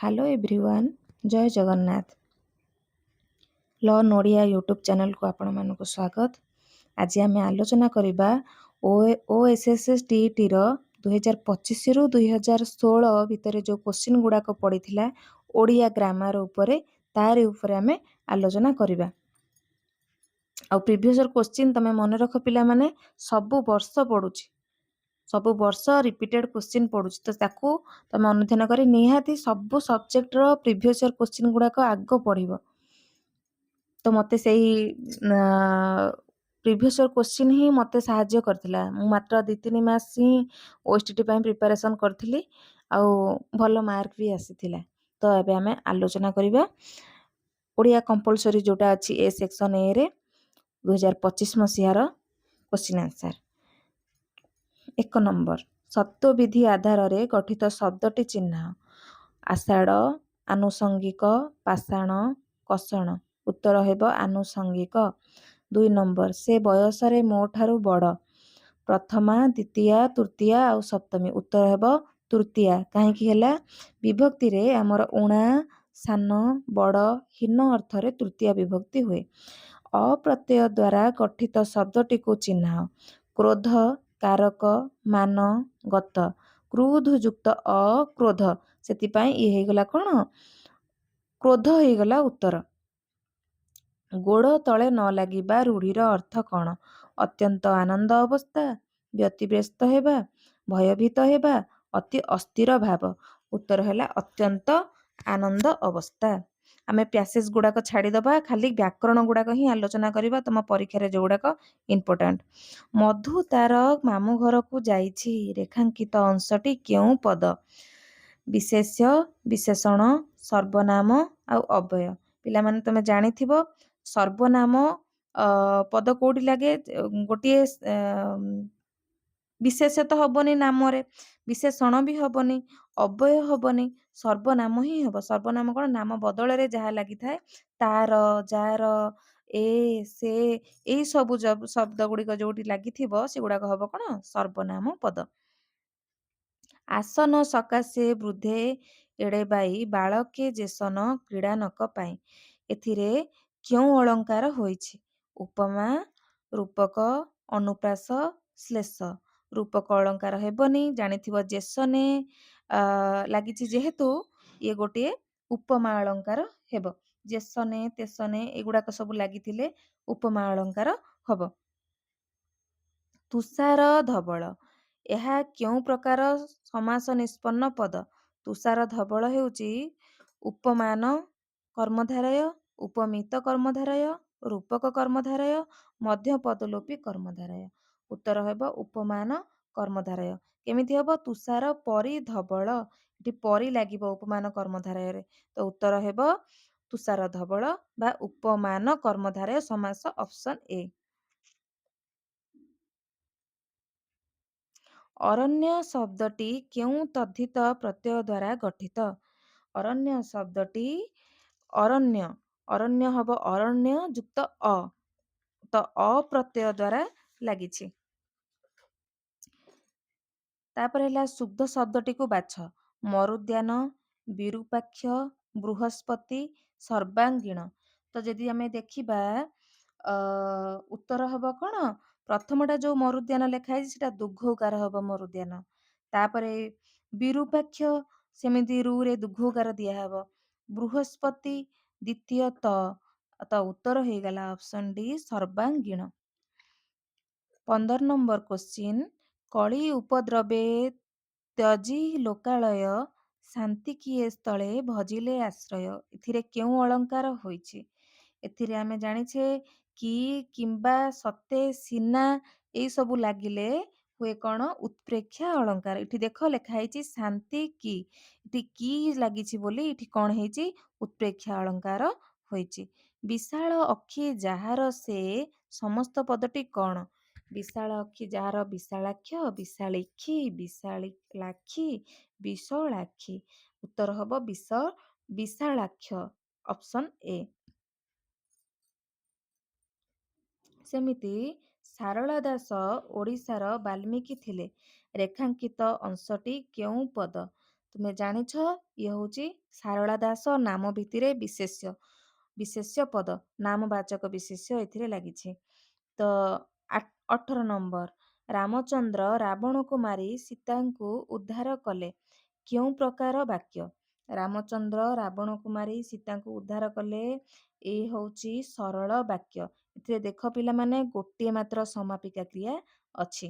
Hello everyone, ଜୟ Jagannath. Learn Odia YouTube ଚ୍ୟାନେଲକୁ ଆପଣମାନଙ୍କୁ ସ୍ୱାଗତ। ଆଜି ଆମେ ଆଲୋଚନା କରିବା OSSTETର 2025ରୁ 2016 ଭିତରେ ଯେଉଁ କୋଶ୍ଚିନ୍ ଗୁଡ଼ାକ ପଡ଼ିଥିଲା ଓଡ଼ିଆ ଗ୍ରାମାର ଉପରେ, ତାରି ଉପରେ ଆମେ ଆଲୋଚନା କରିବା। ଆଉ ପ୍ରିଭିୟସ୍ ଇୟର୍ କୋଶ୍ଚିନ୍ ତମେ ମନେ ରଖ ପିଲାମାନେ, ସବୁ ବର୍ଷ ପଡ଼ୁଛି, ସବୁ ବର୍ଷ ରିପିଟେଡ୍ କୋଶ୍ଚିନ୍ ପଡ଼ୁଛି। ତ ତାକୁ ତମେ ଅନୁଧ୍ୟାନ କରି ନିହାତି ସବୁ ସବଜେକ୍ଟର ପ୍ରିଭିୟସ୍ ଇୟର୍ କୋଶ୍ଚିନ୍ ଗୁଡ଼ାକ ଆଗ ପଢ଼ିବ। ତ ମୋତେ ସେଇ ପ୍ରିଭିୟସ୍ ଇୟର୍ କୋଶ୍ଚିନ୍ ହିଁ ମୋତେ ସାହାଯ୍ୟ କରିଥିଲା। ମୁଁ ମାତ୍ର 2-3 ମାସ ହିଁ OSTT ପାଇଁ ପ୍ରିପାରେସନ୍ କରିଥିଲି, ଆଉ ଭଲ ମାର୍କ ବି ଆସିଥିଲା। ତ ଏବେ ଆମେ ଆଲୋଚନା କରିବା ଓଡ଼ିଆ କମ୍ପଲସରୀ ଯେଉଁଟା ଅଛି ଏ ସେକ୍ସନ୍ ଏରେ 2025 ମସିହାର କୋଶ୍ଚିନ୍ ଆନ୍ସର୍। 1 ନମ୍ବର, ସତ୍ତ୍ୱବିଧି ଆଧାରରେ ଗଠିତ ଶବ୍ଦଟି ଚିହ୍ନାଅ। ଆଷାଢ଼, ଆନୁଷଙ୍ଗିକ, ପାଷାଣ, କଷଣ। ଉତ୍ତର ହେବ ଆନୁଷଙ୍ଗିକ। 2 ନମ୍ବର, ସେ ବୟସରେ ମୋ ଠାରୁ ବଡ଼। ପ୍ରଥମା, ଦ୍ୱିତୀୟା, ତୃତୀୟା ଆଉ ସପ୍ତମୀ। ଉତ୍ତର ହେବ ତୃତୀୟା। କାହିଁକି ହେଲା? ବିଭକ୍ତିରେ ଆମର ଊଣା, ସାନ, ବଡ଼, ହୀନ ଅର୍ଥରେ ତୃତୀୟା ବିଭକ୍ତି ହୁଏ। ଅପ୍ରତ୍ୟୟ ଦ୍ୱାରା ଗଠିତ ଶବ୍ଦଟିକୁ ଚିହ୍ନାଅ। କ୍ରୋଧ, କାରକ, ମାନ, ଗତ। କ୍ରୋଧ ଯୁକ୍ତ କ୍ରୋଧ, ସେଥିପାଇଁ ଇଏ ହେଇଗଲା କ'ଣ? କ୍ରୋଧ ହେଇଗଲା ଉତ୍ତର। ଗୋଡ଼ ତଳେ ନ ଲାଗିବା ରୂଢ଼ିର ଅର୍ଥ କ'ଣ? ଅତ୍ୟନ୍ତ ଆନନ୍ଦ ଅବସ୍ଥା, ବ୍ୟତିବ୍ୟସ୍ତ ହେବା, ଭୟଭୀତ ହେବା, ଅତି ଅସ୍ଥିର ଭାବ। ଉତ୍ତର ହେଲା ଅତ୍ୟନ୍ତ ଆନନ୍ଦ ଅବସ୍ଥା। ଆମେ ପ୍ୟାସେଜ ଗୁଡ଼ାକ ଛାଡ଼ିଦେବା, ଖାଲି ବ୍ୟାକରଣ ଗୁଡ଼ାକ ହିଁ ଆଲୋଚନା କରିବା, ତମ ପରୀକ୍ଷାରେ ଯେଉଁଗୁଡ଼ାକ ଇମ୍ପୋର୍ଟାଣ୍ଟ। ମଧୁ ତାର ମାମୁଁ ଘରକୁ ଯାଇଛି। ରେଖାଙ୍କିତ ଅଂଶଟି କେଉଁ ପଦ? ବିଶେଷ୍ୟ, ବିଶେଷଣ, ସର୍ବନାମ ଆଉ ଅବ୍ୟୟ। ପିଲାମାନେ ତମେ ଜାଣିଥିବ ସର୍ବନାମ ପଦ କୋଉଠି ଲାଗେ? ଗୋଟିଏ ବିଶେଷ୍ୟ ତ ହବନି ନାମରେ, ବିଶେଷଣ ବି ହବନି, ଅବ୍ୟୟ ହବନି, ସର୍ବନାମ ହିଁ ହବ। ସର୍ବନାମ କ'ଣ? ନାମ ବଦଳରେ ଯାହା ଲାଗିଥାଏ, ତାର, ଯାର, ଏ, ସେ, ଏଇ ସବୁ ଶବ୍ଦ ଗୁଡ଼ିକ ଯୋଉଠି ଲାଗିଥିବ ସେଗୁଡ଼ାକ ହବ କ'ଣ? ସର୍ବନାମ ପଦ। ଆସନ ସକାଶେ ବୃଦ୍ଧେ ଏଡ଼େବାଇ, ବାଳକେ ଯେସନ କ୍ରୀଡ଼ା ନକ ପାଇଁ। ଏଥିରେ କେଉଁ ଅଳଙ୍କାର ହୋଇଛି? ଉପମା, ରୂପକ, ଅନୁପ୍ରାସ, ଶ୍ଲେଷ। ରୂପକ ଅଳଙ୍କାର ହେବନି, ଜାଣିଥିବ ଯେସନେ ଲାଗିଛି ଯେହେତୁ ଇଏ ଗୋଟିଏ ଉପମା ଅଳଙ୍କାର ହେବ। ଯେସନେ, ତେସନେ ଏଗୁଡ଼ାକ ସବୁ ଲାଗିଥିଲେ ଉପମା ଅଳଙ୍କାର ହବ। ତୁଷାର ଧବଳ, ଏହା କେଉଁ ପ୍ରକାର ସମାସ ନିଷ୍ପନ୍ନ ପଦ? ତୁଷାର ଧବଳ ହେଉଛି ଉପମାନ କର୍ମଧାରୟ, ଉପମିତ କର୍ମଧାରୟ, ରୂପକ କର୍ମଧାରୟ, ମଧ୍ୟ ପଦଲୋପୀ କର୍ମଧାରୟ। ଉତ୍ତର ହେବ ଉପମାନ କର୍ମଧାରୟ। କେମିତି ହେବ? ତୁଷାର ପରି ଧବଳ, ଏଠି ପରି ଲାଗିବ ଉପମାନ କର୍ମଧାରୟରେ। ତ ଉତ୍ତର ହେବ ତୁଷାର ଧବଳ ବା ଉପମାନ କର୍ମଧାରୟ ସମାସ, ଅପସନ୍ ଏ। ଅରଣ୍ୟ ଶବ୍ଦଟି କେଉଁ ତଦ୍ଧିତ ପ୍ରତ୍ୟୟ ଦ୍ୱାରା ଗଠିତ? ଅରଣ୍ୟ ଶବ୍ଦଟି ଅରଣ୍ୟ, ଅରଣ୍ୟ ହବ ଅରଣ୍ୟ ଯୁକ୍ତ ଅ, ତ ଅପ୍ରତ୍ୟୟ ଦ୍ୱାରା ଲାଗିଛି। ତାପରେ ହେଲା ଶୁଦ୍ଧ ଶବ୍ଦଟିକୁ ବାଛ। ମରୁଦ୍ୟାନ, ବିରୂପାକ୍ଷ, ବୃହସ୍ପତି, ସର୍ବାଙ୍ଗୀଣ। ତ ଯଦି ଆମେ ଦେଖିବା ଉତ୍ତର ହବ କ'ଣ? ପ୍ରଥମଟା ଯୋଉ ମରୁଦ୍ୟାନ ଲେଖା ହେଇଛି ସେଟା ଦୁଘ ଉକାର ହବ ମରୁଦ୍ୟାନ। ତାପରେ ବିରୂପାକ୍ଷ, ସେମିତି ରୁରେ ଦୁଘ ଉକାର ଦିଆହବ। ବୃହସ୍ପତି ଦ୍ୱିତୀୟ ତ ଉତ୍ତର ହେଇଗଲା ଅପସନ୍ ଡି ସର୍ବାଙ୍ଗୀଣ। 15 ନମ୍ବର କୋଶ୍ଚିନ୍, କଳି ଉପଦ୍ରବେ ତ୍ୟଜି ଲୋକାଳୟ, ଶାନ୍ତି କିଏ ସ୍ଥଳେ ଭଜିଲେ ଆଶ୍ରୟ। ଏଥିରେ କେଉଁ ଅଳଙ୍କାର ହୋଇଛି? ଏଥିରେ ଆମେ ଜାଣିଛେ କି, କିମ୍ବା, ସତେ, ସିନା ଏଇ ସବୁ ଲାଗିଲେ ହୁଏ କ'ଣ? ଉତ୍ପ୍ରେକ୍ଷା ଅଳଙ୍କାର। ଏଠି ଦେଖ ଲେଖା ହେଇଛି ଶାନ୍ତି କି, ଏଠି କି ଲାଗିଛି ବୋଲି ଏଠି କ'ଣ ହେଇଛି? ଉତ୍ପ୍ରେକ୍ଷା ଅଳଙ୍କାର ହୋଇଛି। ବିଶାଳ ଅକ୍ଷୀ ଯାହାର ସେ, ସମସ୍ତ ପଦଟି କ'ଣ? ବିଶାଳ ଅକ୍ଷୀ ଯାହାର ବିଶାଳାକ୍ଷ, ବିଶାଳୀକ୍ଷୀ, ବିଶାଳାକ୍ଷୀ, ବିଶଳାକ୍ଷୀ। ଉତ୍ତର ହବ ବିଶାଳାକ୍ଷ, ଅପସନ୍ ଏ। ସେମିତି ସାରଳା ଦାସ ଓଡ଼ିଶାର ବାଲ୍ମୀକି ଥିଲେ। ରେଖାଙ୍କିତ ଅଂଶଟି କେଉଁ ପଦ? ତୁମେ ଜାଣିଛ ଇଏ ହେଉଛି ସାରଳା ଦାସ ନାମ ଭିତ୍ତିରେ ବିଶେଷ୍ୟ ପଦ ନାମବାଚକ ବିଶେଷ୍ୟ ଏଥିରେ ଲାଗିଛି। ତ 18 ନମ୍ବର ରାମଚନ୍ଦ୍ର ରାବଣକୁ ମାରି ସୀତାଙ୍କୁ ଉଦ୍ଧାର କଲେ କେଉଁ ପ୍ରକାର ବାକ୍ୟ? ରାମଚନ୍ଦ୍ର ରାବଣକୁ ମାରି ସୀତାଙ୍କୁ ଉଦ୍ଧାର କଲେ, ଏଇ ହେଉଛି ସରଳ ବାକ୍ୟ। ଏଥିରେ ଦେଖ ପିଲାମାନେ ଗୋଟିଏ ମାତ୍ର ସମାପିକା କ୍ରିୟା ଅଛି।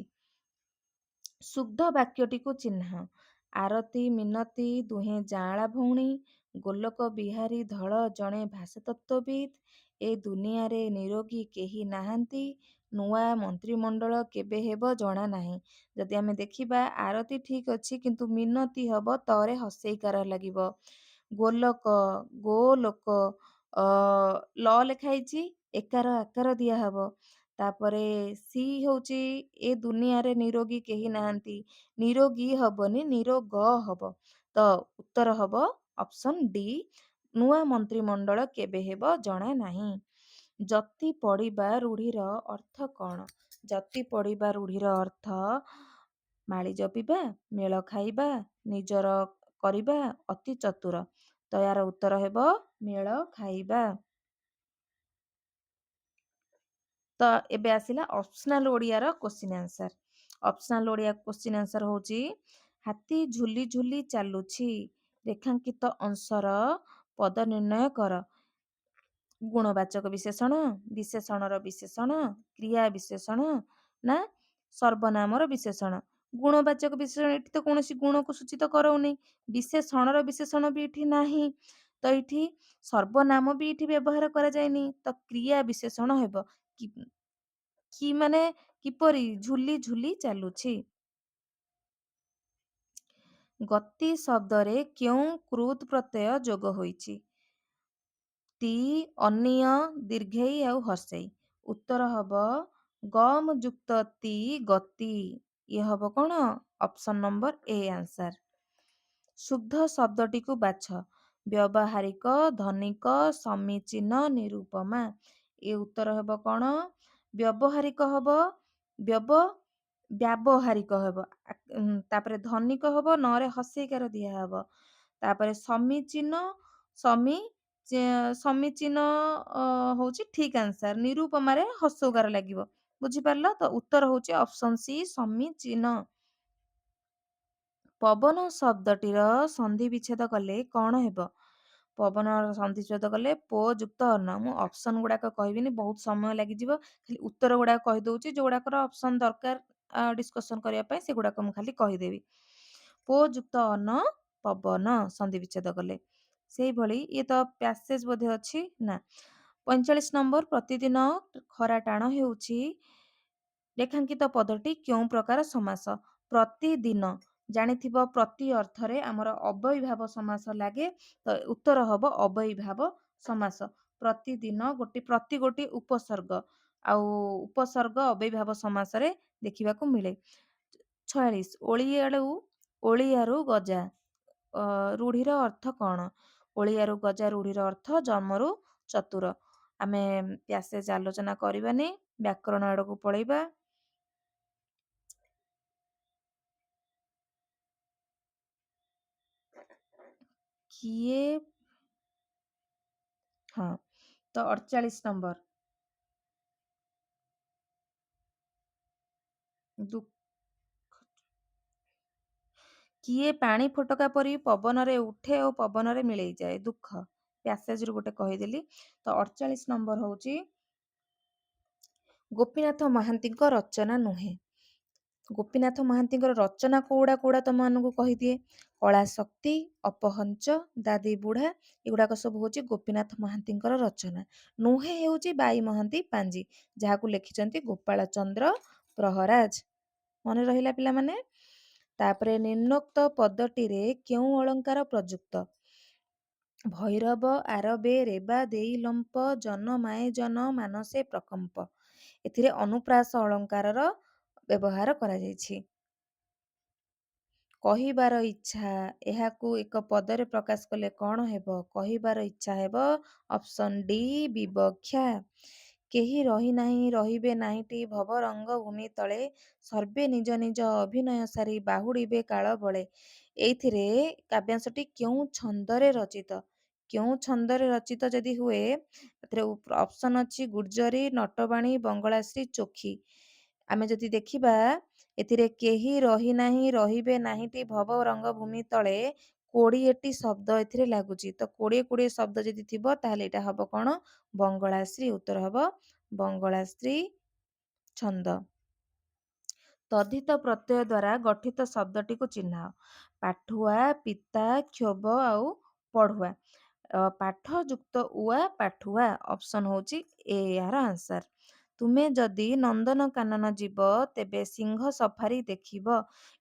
ଶୁଦ୍ଧ ବାକ୍ୟଟିକୁ ଚିହ୍ନ। ଆରତି ମିନତି ଦୁହେଁ ଯାଆଁଳା ଭଉଣୀ। ଗୋଲକ ବିହାରୀ ଧଳ ଜଣେ ଭାଷାତତ୍ତ୍ୱବିତ୍। ଏ ଦୁନିଆରେ ନିରୋଗୀ କେହି ନାହାନ୍ତି। ନୂଆ ମନ୍ତ୍ରିମଣ୍ଡଳ କେବେ ହେବ ଜଣା ନାହିଁ। ଯଦି ଆମେ ଦେଖିବା ଆରତି ଠିକ୍ ଅଛି, କିନ୍ତୁ ମିନତି ହବ ତରେ ହସେଇକାର ଲାଗିବ। ଗୋଲକ ଗୋଲୋକ ଲ ଲେଖା ହେଇଛି, ଏକାର ଆକାର ଦିଆହବ। ତାପରେ ସି ହେଉଛି ଏ ଦୁନିଆରେ ନିରୋଗୀ କେହି ନାହାନ୍ତି, ନିରୋଗୀ ହବନି ନିରୋଗ ହବ। ତ ଉତ୍ତର ହବ ଅପସନ ଡି, ନୂଆ ମନ୍ତ୍ରିମଣ୍ଡଳ କେବେ ହେବ ଜଣା ନାହିଁ। ଯତି ପଡ଼ିବା ରୂଢ଼ିର ଅର୍ଥ କ'ଣ? ଯତି ପଡ଼ିବା ରୂଢ଼ିର ଅର୍ଥ ମାଳି ଜପିବା, ମେଳ ଖାଇବା, ନିଜର କରିବା, ଅତି ଚତୁର। ତ ଏହାର ଉତ୍ତର ହେବ ମେଳ ଖାଇବା। ତ ଏବେ ଆସିଲା ଅପସନାଲ ଓଡ଼ିଆର question answer. Optional Odia question answer ହେଉଛି ହାତୀ ଝୁଲି ଝୁଲି ଚାଲୁଛି, ରେଖାଙ୍କିତ ଅଂଶର ପଦ ନିର୍ଣ୍ଣୟ କର। ଗୁଣବାଚକ ବିଶେଷଣ, ବିଶେଷଣର ବିଶେଷଣ, କ୍ରିୟା ବିଶେଷଣ ନା ସର୍ବନାମର ବିଶେଷଣ? ଗୁଣବାଚକ ବିଶେଷଣ, ଏଠି ତ କୌଣସି ଗୁଣକୁ ସୂଚିତ କରଉନି। ବିଶେଷଣର ବିଶେଷଣ ବି ଏଠି ନାହିଁ। ତ ଏଠି ସର୍ବନାମ ବି ଏଠି ବ୍ୟବହାର କରାଯାଇନି। ତ କ୍ରିୟା ବିଶେଷଣ ହେବ। କି ମାନେ କିପରି? ଝୁଲି ଝୁଲି ଚାଲୁଛି। ଗତି ଶବ୍ଦରେ କେଉଁ କୃତ୍ ପ୍ରତ୍ୟୟ ଯୋଗ ହୋଇଛି? ତି, ଅନିୟ, ଦୀର୍ଘେଇ ଆଉ ହର୍ଷେଇ। ଉତ୍ତର ହବ ଗମ ଯୁକ୍ତ ତି, ଗତି। ଇଏ ହବ କ'ଣ? ଅପସନ ନମ୍ବର ଏ ଆନ୍ସର। ଶୁଦ୍ଧ ଶବ୍ଦଟିକୁ ବାଛ। ବ୍ୟବହାରିକ, ଧନିକ, ସମୀଚୀନ, ନିରୁପମା। ଏ ଉତ୍ତର ହେବ କ'ଣ? ବ୍ୟବହାରିକ ହବ, ବ୍ୟାବହାରିକ ହେବ। ତାପରେ ଧନିକ ହବ, ନରେ ହସେଇକାର ଦିଆହବ। ତାପରେ ସମୀଚୀନ, ସମୀଚୀନ ହଉଛି ଠିକ୍ ଆନ୍ସର। ନିରୁପମାରେ ହସଉକାର ଲାଗିବ। ବୁଝିପାରିଲ? ତ ଉତ୍ତର ହଉଛି ଅପସନ ସି, ସମୀଚୀନ। ପବନ ଶବ୍ଦଟିର ସନ୍ଧି ବିଚ୍ଛେଦ କଲେ କ'ଣ ହେବ? ପବନର ସନ୍ଧି ବିଚ୍ଛେଦ କଲେ ପୋ ଯୁକ୍ତ ଅନ। ମୁଁ ଅପସନ ଗୁଡ଼ାକ କହିବିନି, ବହୁତ ସମୟ ଲାଗିଯିବ। ଖାଲି ଉତ୍ତର ଗୁଡ଼ାକ କହିଦଉଛି, ଯୋଉଗୁଡ଼ାକର ଅପସନ ଦରକାର ଡିସ୍କସନ କରିବା ପାଇଁ ସେଗୁଡ଼ାକ ମୁଁ ଖାଲି କହିଦେବି। ପୋ ଯୁକ୍ତ ଅନ ପବନ ସନ୍ଧି ବିଚ୍ଛେଦ କଲେ। ସେଇଭଳି ଇଏ ତ ପ୍ୟାସେଜ ବୋଧେ ଅଛି ନା। 45 ନମ୍ବର ପ୍ରତିଦିନ ଖରା ଟାଣ ହେଉଛି, ରେଖାଙ୍କିତ ପଦଟି କେଉଁ ପ୍ରକାର ସମାସ? ପ୍ରତିଦିନ। ଜାଣିଥିବ ପ୍ରତି ଅର୍ଥରେ ଆମର ଅବ୍ୟୟୀଭାବ ସମାସ ଲାଗେ। ତ ଉତ୍ତର ହବ ଅବ୍ୟୟୀଭାବ ସମାସ। ପ୍ରତିଦିନ ପ୍ରତି ଗୋଟି ଉପସର୍ଗ, ଆଉ ଉପସର୍ଗ ଅବ୍ୟୟୀଭାବ ସମାସରେ ଦେଖିବାକୁ ମିଳେ। 46 ଓଳିଆରୁ ଗଜା ରୂଢ଼ିର ଅର୍ଥ କ'ଣ? ଓଳିଆରୁ ଗଜା ରୂଢ଼ିର ଅର୍ଥ ଜନ୍ମରୁ ଚତୁର। ଆମେ ପ୍ୟାସେଜ ଆଲୋଚନା କରିବାନି, ବ୍ୟାକରଣ ଆଡ଼କୁ ପଳେଇବା। କିଏ? ହଁ, ତ 48 ନମ୍ବର। କିଏ ପାଣି ଫୋଟକା ପରି ପବନରେ ଉଠେ ଓ ପବନରେ ମିଳେଇଯାଏ? ଦୁଃଖ। ପ୍ୟାସେଜରୁ ଗୋଟେ କହିଦେଲି। ତ 48 ନମ୍ବର ହେଉଛି ଗୋପୀନାଥ ମହାନ୍ତିଙ୍କ ରଚନା ନୁହେଁ। ଗୋପୀନାଥ ମହାନ୍ତିଙ୍କର ରଚନା କୋଉଡ଼ା ତମମାନଙ୍କୁ କହିଦିଏ। କଳା ଶକ୍ତି, ଅପହଞ୍ଚ, ଦାଦି ବୁଢ଼ା, ଏଗୁଡ଼ାକ ସବୁ ହେଉଛି ଗୋପୀନାଥ ମହାନ୍ତିଙ୍କର ରଚନା। ନୁହେଁ ହେଉଛି ବାଇ ମହାନ୍ତି ପାଞ୍ଜି, ଯାହାକୁ ଲେଖିଛନ୍ତି ଗୋପାଳ ଚନ୍ଦ୍ର ପ୍ରହରାଜ। ମନେ ରହିଲା ପିଲାମାନେ? ତାପରେ ନିମ୍ନୋକ୍ତ ପଦଟିରେ କେଉଁ ଅଳଙ୍କାର ପ୍ରଯୁକ୍ତ? ଭୈରବ ଆରବେ ରେବା ଦେଇ ଲମ୍ପ ଜନ ମାଏ ଜନ ମାନସେ ପ୍ରକମ୍ପ। ଏଥିରେ ଅନୁପ୍ରାସ ଅଳଙ୍କାରର ବ୍ୟବହାର କରାଯାଇଛି। କହିବାର ଇଚ୍ଛା, ଏହାକୁ ଏକ ପଦରେ ପ୍ରକାଶ କଲେ କ'ଣ ହେବ? କହିବାର ଇଚ୍ଛା ହେବ ଅପସନ ଡି, ବିବକ୍ଷା। କେହି ରହିନାହିଁ ରହିବେ ନାହିଁଟି ଭବ ରଙ୍ଗ ଭୂମି ତଳେ, ସର୍ବେ ନିଜ ନିଜ ଅଭିନୟ ସାରି ବାହୁଡ଼ିବେ କାଳ ବଳେ। ଏଇଥିରେ କାବ୍ୟାଂଶଟି କେଉଁ ଛନ୍ଦରେ ରଚିତ? କେଉଁ ଛନ୍ଦରେ ରଚିତ ଯଦି ହୁଏ, ଏଥିରେ ଅପସନ୍ ଅଛି ଗୁର୍ଜରୀ, ନଟବାଣୀ, ବଙ୍ଗଳାଶ୍ରୀ, ଚୋଖୀ। ଆମେ ଯଦି ଦେଖିବା, ଏଥିରେ କେହି ରହିନାହିଁ ରହିବେ ନାହିଁଟି ଭବ ରଙ୍ଗଭୂମି ତଳେ 20ଟି ଶବ୍ଦ ଏଥିରେ ଲାଗୁଛି। ତ 20 ଶବ୍ଦ ଯଦି ଥିବ ତାହେଲେ ଏଇଟା ହବ କଣ? ବଙ୍ଗଳାଶ୍ରୀ। ଉତ୍ତର ହବ ବଙ୍ଗଳାଶ୍ରୀ ଛନ୍ଦ। ତଦ୍ଧିତ ପ୍ରତ୍ୟୟ ଦ୍ୱାରା ଗଠିତ ଶବ୍ଦଟିକୁ ଚିହ୍ନାଅ। ପାଠୁଆ, ପିତା, କ୍ଷୋଭ ଆଉ ପଢୁଆ। ପାଠ ଯୁକ୍ତ ଉଆ ପାଠୁଆ। ଅପସନ୍ ହଉଛି ଏ ଏହାର ଆନ୍ସର। ତୁମେ ଯଦି ନନ୍ଦନକାନନ ଯିବ ତେବେ ସିଂହ ସଫାରି ଦେଖିବ।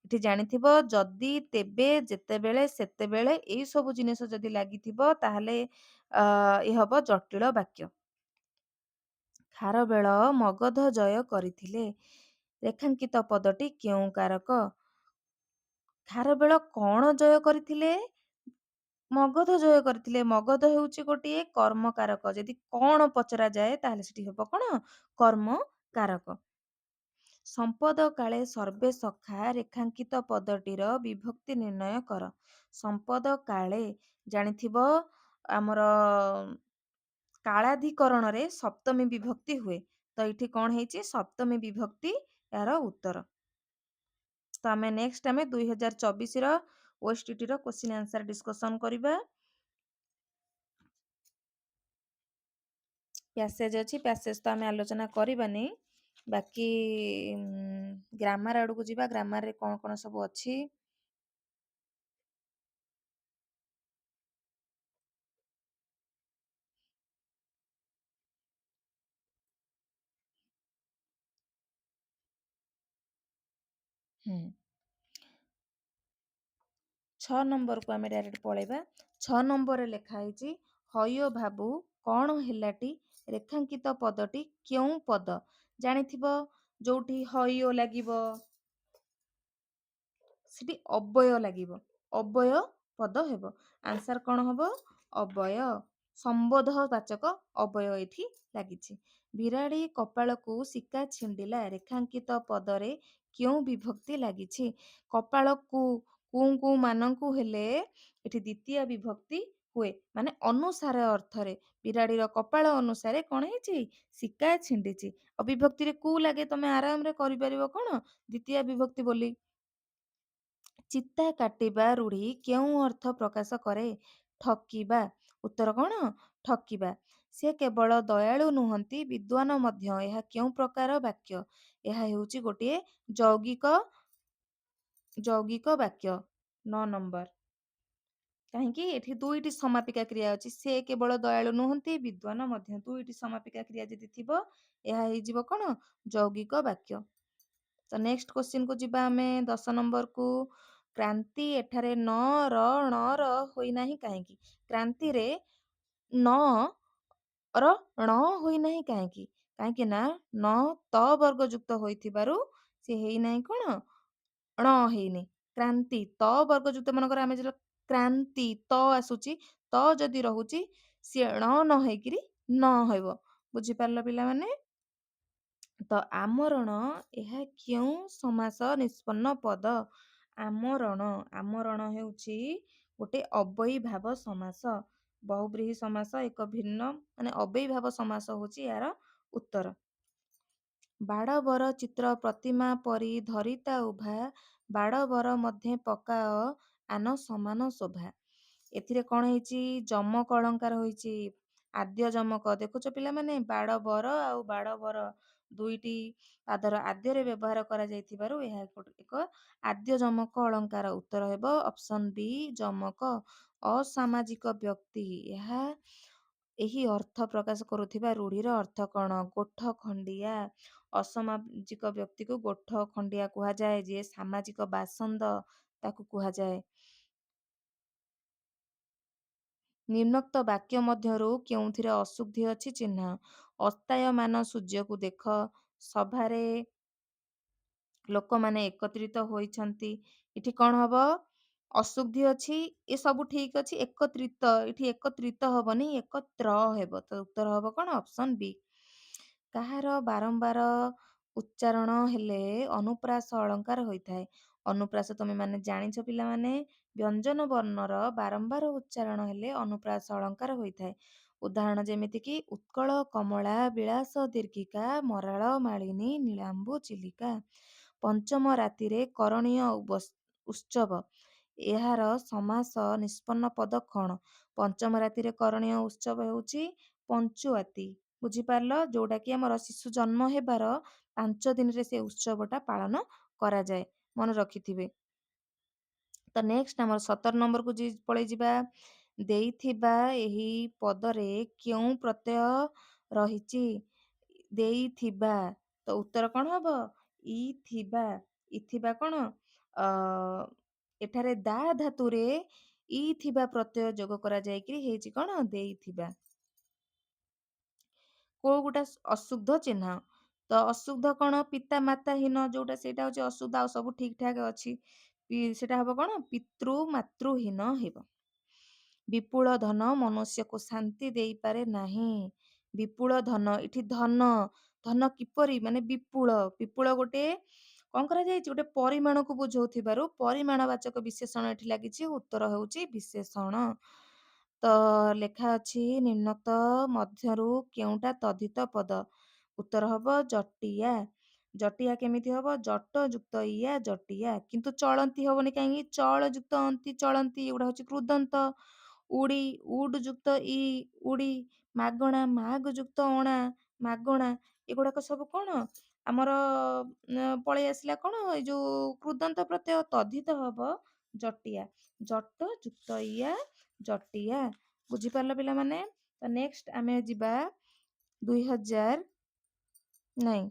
ଏଠି ଜାଣିଥିବ ଯଦି, ତେବେ, ଯେତେବେଳେ, ସେତେବେଳେ ଏଇ ସବୁ ଜିନିଷ ଯଦି ଲାଗିଥିବ ତାହେଲେ ଏ ହବ ଜଟିଳ ବାକ୍ୟ। ଖାରବେଳ ମଗଧ ଜୟ କରିଥିଲେ। ରେଖାଙ୍କିତ ପଦଟି କେଉଁ କାରକ? ଖାରବେଳ କଣ ଜୟ କରିଥିଲେ? ମଗଧ ଜୟ କରିଥିଲେ। ମଗଧ ହେଉଛି ଗୋଟିଏ କର୍ମକାରକ। ଯଦି କଣ ପଚରାଯାଏ ତାହେଲେ ସେଠି ହେବ କଣ? କର୍ମକାରକ। ସମ୍ପଦ କାଳେ ସର୍ବେ ସଖା ରେଖାଙ୍କିତ ପଦଟିର ବିଭକ୍ତି ନିର୍ଣ୍ଣୟ କର। ସମ୍ପଦ କାଳେ ଜାଣିଥିବ ଆମର କାଳାଧିକରଣରେ ସପ୍ତମୀ ବିଭକ୍ତି ହୁଏ। ତ ଏଇଠି କଣ ହେଇଛି? ସପ୍ତମୀ ବିଭକ୍ତି ଏହାର ଉତ୍ତର। ତ ଆମେ ନେକ୍ସଟ 2024ର OSTTର କ୍ୱେଶ୍ଚିନ୍ ଆନ୍ସର ଡିସ୍କସନ କରିବା। ପ୍ୟାସେଜ ଅଛି, ପ୍ୟାସେଜ ତ ଆମେ ଆଲୋଚନା କରିବାନି, ବାକି ଗ୍ରାମାର ଆଡକୁ ଯିବା। ଗ୍ରାମାରରେ କଣ କଣ ସବୁ ଅଛି? ହୁଁ 6 ନମ୍ବରକୁ ଆମେ ଡାଇରେକ୍ଟ ପଳେଇବା। 6 ନମ୍ବରରେ ଲେଖା ହେଇଛି ହଇଓ ଭାବୁ କଣ ହେଲାଟି ରେଖାଙ୍କିତ ପଦଟି କେଉଁ ପଦ? ଜାଣିଥିବ ଯୋଉଠି ହଇଓ ଲାଗିବ ସେଠି ଅବୟ ଲାଗିବ। ଅବୟ ପଦ ହେବ। ଆନ୍ସର କଣ ହବ? ଅବୟ। ସମ୍ବୋଧ ବାଚକ ଅବୟ ଏଠି ଲାଗିଛି। ବିରାଡ଼ି କପାଳକୁ ଶିକା ଛିଣ୍ଡିଲା। ରେଖାଙ୍କିତ ପଦରେ କେଉଁ ବିଭକ୍ତି ଲାଗିଛି? କପାଳକୁ କୁଁ ମାନଙ୍କୁ ହେଲେ ଏଠି ଦ୍ୱିତୀୟ ବିଭକ୍ତି ହୁଏ, ମାନେ ଅନୁସାରେ ଅର୍ଥରେ। ବିରାଡ଼ିର କପାଳ ଅନୁସାରେ କଣ ହେଇଛି? ଶିକା ଛିଣ୍ଡିଛି। ଆଉ ବିଭକ୍ତିରେ କୁ ଲାଗେ, ତମେ ଆରାମରେ କରିପାରିବ କଣ? ଦ୍ୱିତୀୟ ବିଭକ୍ତି ବୋଲି। ଚିତା କାଟିବା ରୂଢି କେଉଁ ଅର୍ଥ ପ୍ରକାଶ କରେ? ଠକିବା। ଉତ୍ତର କଣ? ଠକିବା। ସେ କେବଳ ଦୟାଳୁ ନୁହନ୍ତି ବିଦ୍ୱାନ ମଧ୍ୟ। ଏହା କେଉଁ ପ୍ରକାର ବାକ୍ୟ? ଏହା ହେଉଛି ଗୋଟିଏ ଯୌଗିକ ବାକ୍ୟ। 9 ନମ୍ବର। କାହିଁକି? ଏଠି ଦୁଇଟି ସମାପିକା କ୍ରିୟା ଅଛି। ସେ କେବଳ ଦୟାଳୁ ନୁହନ୍ତି ବିଦ୍ୱାନ ମଧ୍ୟ। ଦୁଇଟି ସମାପିକା କ୍ରିୟା ଯଦି ଥିବ ଏହା ହେଇଯିବ କଣ? ଯୌଗିକ ବାକ୍ୟ। ତ ନେକ୍ସଟ କ୍ୱେଶ୍ଚିନ୍ କୁ ଯିବା ଆମେ 10 ନମ୍ବରକୁ। କ୍ରାନ୍ତି ଏଠାରେ ନ ର ଣ ର ହୋଇନାହିଁ କାହିଁକି? କ୍ରାନ୍ତିରେ ନ ର ଣ ହୋଇନାହିଁ କାହିଁକି? କାହିଁକି ନା ନ ତ ବର୍ଗ ଯୁକ୍ତ ହୋଇଥିବାରୁ ସେ ହେଇନାହିଁ କଣ? ଣ ହେଇନି। କ୍ରାନ୍ତି ତ ବର୍ଗ ଯୁକ୍ତ, ମନେକର ଆମେ ଯେତେବେଳେ କ୍ରାନ୍ତି ତ ଆସୁଛି, ତ ଯଦି ରହୁଛି ସିଏ ଣ ନ ହେଇକିରି ନ ହେବ। ବୁଝିପାରିଲ ପିଲାମାନେ? ତ ଆମରଣ ଏହା କେଉଁ ସମାସ ନିଷ୍ପନ୍ନ ପଦ? ଆମରଣ। ଆମରଣ ହେଉଛି ଗୋଟେ ଅବ୍ୟୟୀଭାବ ସମାସ। ବହୁବ୍ରୀହି ସମାସ ଏକ ଭିନ୍ନ, ମାନେ ଅବ୍ୟୟୀଭାବ ସମାସ ହେଉଛି ଏହାର ଉତ୍ତର। ବାଡ଼ ବର ଚିତ୍ର ପ୍ରତିମା ପରି ଧରିତା ଉଭା, ବାଡ଼ ବର ମଧ୍ୟ ପକାଅ ଆନ ସମାନ ଶୋଭା। ଏଥିରେ କଣ ହେଇଛି? ଯମକ ଅଳଙ୍କାର ହୋଇଛି। ଆଦ୍ୟ ଯମକ। ଦେଖୁଛ ପିଲାମାନେ, ବାଡ଼ ବର ଆଉ ବାଡ଼ ବର ଦୁଇଟି ପାଦର ଆଦ୍ୟରେ ବ୍ୟବହାର କରାଯାଇଥିବାରୁ ଏହା ଏକ ଆଦ୍ୟ ଯମକ ଅଳଙ୍କାର। ଉତ୍ତର ହେବ ଅପସନ ବି ଯମକ। ଅସାମାଜିକ ବ୍ୟକ୍ତି। ଏହି ଅର୍ଥ ପ୍ରକାଶ କରୁଥିବା ରୂଢିର ଅର୍ଥ କଣ? ଗୋଠ ଖଣ୍ଡିଆ। ଅସାମାଜିକ ବ୍ୟକ୍ତିକୁ ଗୋଠ ଖଣ୍ଡିଆ କୁହାଯାଏ। ଯିଏ ସାମାଜିକ ବାସନ୍ଦ ତାକୁ କୁହାଯାଏ। ନିମ୍ନୋକ୍ତ ବାକ୍ୟ ମଧ୍ୟରୁ କେଉଁଥିରେ ଅଶୁଦ୍ଧି ଅଛି ଚିହ୍ନାଅ। ଅସ୍ତାୟମାନ ସୂର୍ଯ୍ୟକୁ ଦେଖ। ସଭାରେ ଲୋକମାନେ ଏକତ୍ରିତ ହୋଇଛନ୍ତି। ଏଠି କଣ ହବ? ଅଶୁଦ୍ଧି ଅଛି। ଏ ସବୁ ଠିକ ଅଛି। ଏକତ୍ରିତ, ଏଠି ଏକତ୍ରିତ ହବନି, ଏକତ୍ର ହେବ। ତ ଉତ୍ତର ହବ କଣ? ଅପସନ ବି। କାହାର ବାରମ୍ବାର ଉଚ୍ଚାରଣ ହେଲେ ଅନୁପ୍ରାସ ଅଳଙ୍କାର ହୋଇଥାଏ। ଅନୁପ୍ରାସ ତମେ ମାନେ ଜାଣିଛ ପିଲାମାନେ, ବ୍ୟଞ୍ଜନ ବର୍ଣ୍ଣର ବାରମ୍ବାର ଉଚ୍ଚାରଣ ହେଲେ ଅନୁପ୍ରାସ ଅଳଙ୍କାର ହୋଇଥାଏ। ଉଦାହରଣ ଯେମିତିକି ଉତ୍କଳ କମଳା ବିଳାସ ଦୀର୍ଘିକା ମରାଳ ମାଳିନୀ ନୀଳାମ୍ବୁ ଚିଲିକା। ପଞ୍ଚମ ରାତିରେ କରଣୀୟ ଉତ୍ସବ। ଏହାର ସମାସ ନିଷ୍ପନ୍ନ ପଦ କ'ଣ? ପଞ୍ଚମ ରାତିରେ କରଣୀୟ ଉତ୍ସବ ହେଉଛି ପଞ୍ଚୁଆତି। ବୁଝିପାରିଲ? ଯୋଉଟା କି ଆମର ଶିଶୁ ଜନ୍ମ ହେବାର 5 ଦିନରେ ସେ ଉତ୍ସବଟା ପାଳନ କରାଯାଏ। ମନେ ରଖିଥିବେ। ତ ନେକ୍ସଟ ଆମର 17 ନମ୍ବରକୁ ପଳେଇ ଯିବା। ଦେଇଥିବା ଏହି ପଦରେ କେଉଁ ପ୍ରତ୍ୟୟ ରହିଛି? ଦେଇଥିବା, ତ ଉତ୍ତର କ'ଣ ହବ? ଇ ଥିବା। ଇ ଥିବା କ'ଣ? ଏଠାରେ ଦା ଧାତୁରେ ଇ ଥିବା ପ୍ରତ୍ୟୟ ଯୋଗ କରାଯାଇକି ହେଇଛି କ'ଣ? ଦେଇଥିବା। କୋଉ ଗୋଟା ଅଶୁଦ୍ଧ ଚିହ୍ନ? ତ ଅଶୁଦ୍ଧ କ'ଣ? ପିତା ମାତା ହୀନ, ଯୋଉଟା ସେଇଟା ହଉଛି ଅଶୁଦ୍ଧ, ଆଉ ସବୁ ଠିକ ଠାକ ଅଛି। ସେଟା ହବ କ'ଣ? ପିତୃ ମାତୃହୀନ ହେବ। ବିପୁଳ ଧନ ମନୁଷ୍ୟକୁ ଶାନ୍ତି ଦେଇପାରେ ନାହିଁ। ବିପୁଳ ଧନ, ଏଠି ଧନ, ଧନ କିପରି ମାନେ ବିପୁଳ। ବିପୁଳ ଗୋଟେ କ'ଣ କରାଯାଇଛି? ଗୋଟେ ପରିମାଣକୁ ବୁଝଉଥିବାରୁ ପରିମାଣବାଚକ ବିଶେଷଣ ଏଠି ଲାଗିଛି। ଉତ୍ତର ହେଉଛି ବିଶେଷଣ। ତ ଲେଖା ଅଛି ନିମ୍ନୋକ୍ତ ମଧ୍ୟରୁ କେଉଁଟା ତଦ୍ଧିତ ପଦ? ଉତ୍ତର ହବ ଜଟିଆ। ଜଟିଆ କେମିତି ହବ? ଜଟ ଯୁକ୍ତ ଇଆ ଜଟିଆ। କିନ୍ତୁ ଚଳନ୍ତି ହବନି, କାହିଁକି? ଚଳ ଯୁକ୍ତ ଅନ୍ତି ଚଳନ୍ତି, ଏଗୁଡା ହଉଛି କୃଦନ୍ତ। ଉଡି, ଉଡ ଯୁକ୍ତ ଇ ଉଡି। ମାଗଣା, ମାଗ ଯୁକ୍ତ ଅଣା ମାଗଣା। ଏଗୁଡାକ ସବୁ କ'ଣ ଆମର ପଳେଇ ଆସିଲା କ'ଣ? ଏଇ ଯୋଉ କୃଦନ୍ତ ପ୍ରତ୍ୟୟ। ତଦ୍ଧିତ ହବ ଜଟିଆ। ଜଟ ଯୁକ୍ତ ଇଆ ଜଟିଆ। ବୁଝିପାରିଲ ପିଲାମାନେ? ତ ନେକ୍ସଟ ଆମେ ଯିବା 2000 ନାଇଁ,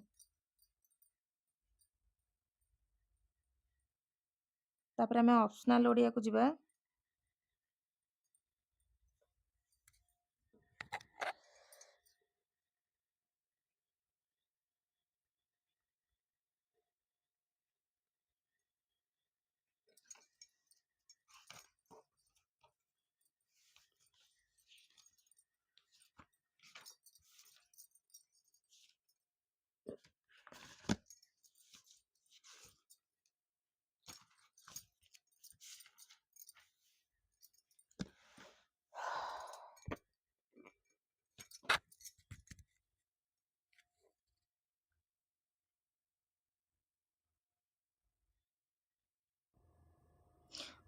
ତାପରେ ଆମେ ଅପସନାଲ ଓଡିଆକୁ ଯିବା।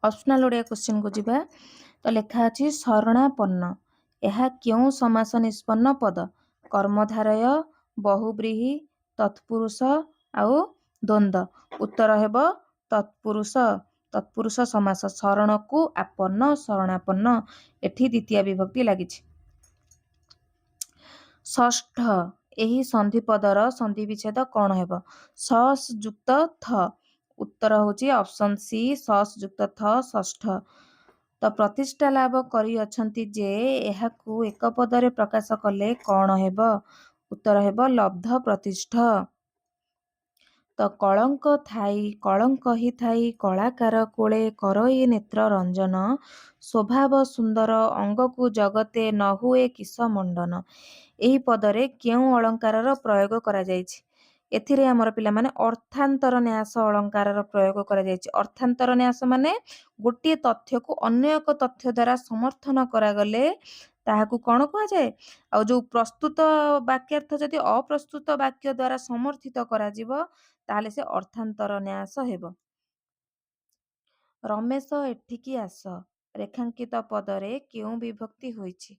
ଅପସନାଲ ଓଡିଆ କ୍ୱେଶ୍ଚିନ୍ କୁ ଯିବା। ତ ଲେଖା ଅଛି ଶରଣାପନ୍ନ। ଏହା କେଉଁ ସମାସ ନିଷ୍ପନ୍ନ ପଦ? କର୍ମଧାରୟ, ବହୁବ୍ରୀହି, ତତ୍ପୁରୁଷ ଆଉ ଦ୍ୱନ୍ଦ୍ୱ। ଉତ୍ତର ହେବ ତତ୍ପୁରୁଷ। ତତ୍ପୁରୁଷ ସମାସ। ଶରଣକୁ ଆପନ୍ନ, ଶରଣାପନ୍ନ। ଏଠି ଦ୍ୱିତୀୟ ବିଭକ୍ତି ଲାଗିଛି। ଷଷ୍ଠ, ଏହି ସନ୍ଧି ପଦର ସନ୍ଧି ବିଚ୍ଛେଦ କ'ଣ ହେବ? ସସ୍ ଯୁକ୍ତ ଥ। ଉତ୍ତର ହେଉଛି ଅପସନ ସି, ସସ୍ ଯୁକ୍ତ ଥ, ଷଷ୍ଠ। ତ ପ୍ରତିଷ୍ଠା ଲାଭ କରିଅଛନ୍ତି ଯେ ଏହାକୁ ଏକ ପଦରେ ପ୍ରକାଶ କଲେ କ'ଣ ହେବ? ଉତ୍ତର ହେବ ଲବ୍ଧ ପ୍ରତିଷ୍ଠ। ତ କଳଙ୍କ ହି ଥାଇ କଳାକାର କୋଳେ କରଇ ନେତ୍ର ରଞ୍ଜନ। ସ୍ୱଭାବ ସୁନ୍ଦର ଅଙ୍ଗକୁ ଜଗତେ ନ ହୁଏ କିସ ମଣ୍ଡନ। ଏହି ପଦରେ କେଉଁ ଅଳଙ୍କାରର ପ୍ରୟୋଗ କରାଯାଇଛି? ଏଥିରେ ଆମର ପିଲାମାନେ ଅର୍ଥାନ୍ତର ନ୍ୟାସ ଅଳଙ୍କାରର ପ୍ରୟୋଗ କରାଯାଇଛି। ଅର୍ଥାନ୍ତର ନ୍ୟାସ ମାନେ ଗୋଟିଏ ତଥ୍ୟକୁ ଅନ୍ୟ ଏକ ତଥ୍ୟ ଦ୍ୱାରା ସମର୍ଥନ କରାଗଲେ ତାହାକୁ କ'ଣ କୁହାଯାଏ? ଆଉ ଯୋଉ ପ୍ରସ୍ତୁତ ବାକ୍ୟାର୍ଥ ଯଦି ଅପ୍ରସ୍ତୁତ ବାକ୍ୟ ଦ୍ୱାରା ସମର୍ଥିତ କରାଯିବ ତାହେଲେ ସେ ଅର୍ଥାନ୍ତର ନ୍ୟାସ ହେବ। ରମେଶ ଏଠିକି ଆସ। ରେଖାଙ୍କିତ ପଦରେ କେଉଁ ବିଭକ୍ତି ହୋଇଛି?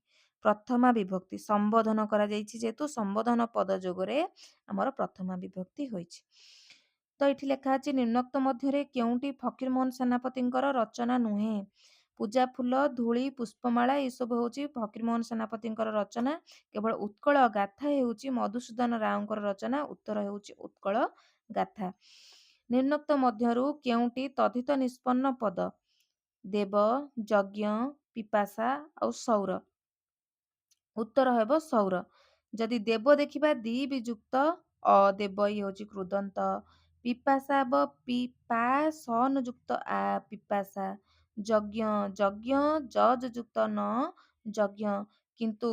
ପ୍ରଥମା ବିଭକ୍ତି। ସମ୍ବୋଧନ କରାଯାଇଛି ଯେହେତୁ ସମ୍ବୋଧନ ପଦ ଯୋଗରେ ଆମର ପ୍ରଥମା ବିଭକ୍ତି ହୋଇଛି। ତ ଏଠି ଲେଖା ଅଛି ନିମ୍ନୋକ୍ତ ମଧ୍ୟରେ କେଉଁଟି ଫକୀରମୋହନ ସେନାପତିଙ୍କର ରଚନା ନୁହେଁ? ପୂଜା ଫୁଲ, ଧୂଳି, ପୁଷ୍ପମାଳା ଏସବୁ ହେଉଛି ଫକୀରମୋହନ ସେନାପତିଙ୍କର ରଚନା। କେବଳ ଉତ୍କଳ ଗାଥା ହେଉଛି ମଧୁସୂଦନ ରାଓଙ୍କର ରଚନା। ଉତ୍ତର ହେଉଛି ଉତ୍କଳ ଗାଥା। ନିମ୍ନୋକ୍ତ ମଧ୍ୟରୁ କେଉଁଟି ତଦ୍ଧିତ ନିଷ୍ପନ୍ନ ପଦ? ଦେବ, ଯଜ୍ଞ, ପିପାସା ଆଉ ସୌର। ଉତ୍ତର ହେବ ସୌର। ଯଦି ଦେବ ଦେଖିବା ଦି ବିଯୁକ୍ତ ଅ, ଦେବ ଇ ହେଉଛି କୃଦନ୍ତ। ପିପାସା ହେବ ପା ସନ ଯୁକ୍ତ ଆ ପିପାସା। ଯଜ୍ଞ, ଯଜ୍ଞ ଯଜ ଯୁକ୍ତ ନ ଯଜ୍ଞ। କିନ୍ତୁ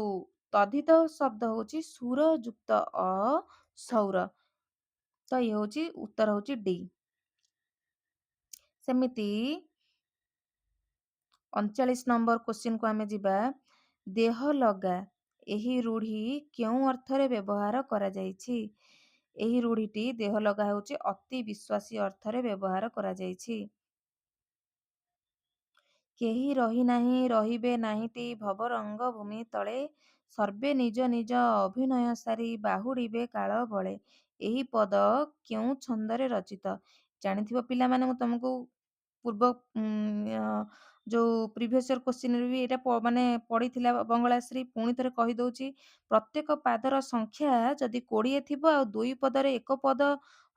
ତଦ୍ଧିତ ଶବ୍ଦ ହେଉଛି ସୁର ଯୁକ୍ତ ଅ ସୌର। ତ ଇଏ ହେଉଛି ଉତ୍ତର ହେଉଛି ଡି। ସେମିତି 39 ନମ୍ବର କ୍ୱେଶ୍ଚିନ୍‌କୁ ଆମେ ଯିବା। ଦେହ ଲଗା ଏହି ରୂଢ଼ି କେଉଁ ଅର୍ଥରେ ବ୍ୟବହାର କରାଯାଇଛି? ଏହି ରୂଢ଼ିଟି ଦେହ ଲଗା ହେଉଛି ଅତି ବିଶ୍ୱାସୀ ଅର୍ଥରେ ବ୍ୟବହାର କରାଯାଇଛି। କେହି ରହିନାହିଁ ରହିବେ ନାହିଁଟି ଭବ ରଙ୍ଗଭୂମି ତଳେ, ସର୍ବେ ନିଜ ନିଜ ଅଭିନୟ ସାରି ବାହୁଡ଼ିବେ କାଳ ବଳେ। ଏହି ପଦ କେଉଁ ଛନ୍ଦରେ ରଚିତ? ଜାଣିଥିବ ପିଲାମାନେ, ମୁଁ ତମକୁ ପୂର୍ବ ଯୋଉ ପ୍ରିଭିୟସ୍ ଇୟର କ୍ୱେଶ୍ଚିନ୍‌ରେ ବି ଏଇଟା ମାନେ ପଡ଼ିଥିଲା ବଙ୍ଗଳାଶ୍ରୀ। ପୁଣି ଥରେ କହିଦେଉଛି, ପ୍ରତ୍ୟେକ ପାଦର ସଂଖ୍ୟା ଯଦି 20 ଥିବ ଆଉ ଦୁଇ ପଦରେ ଏକ ପଦ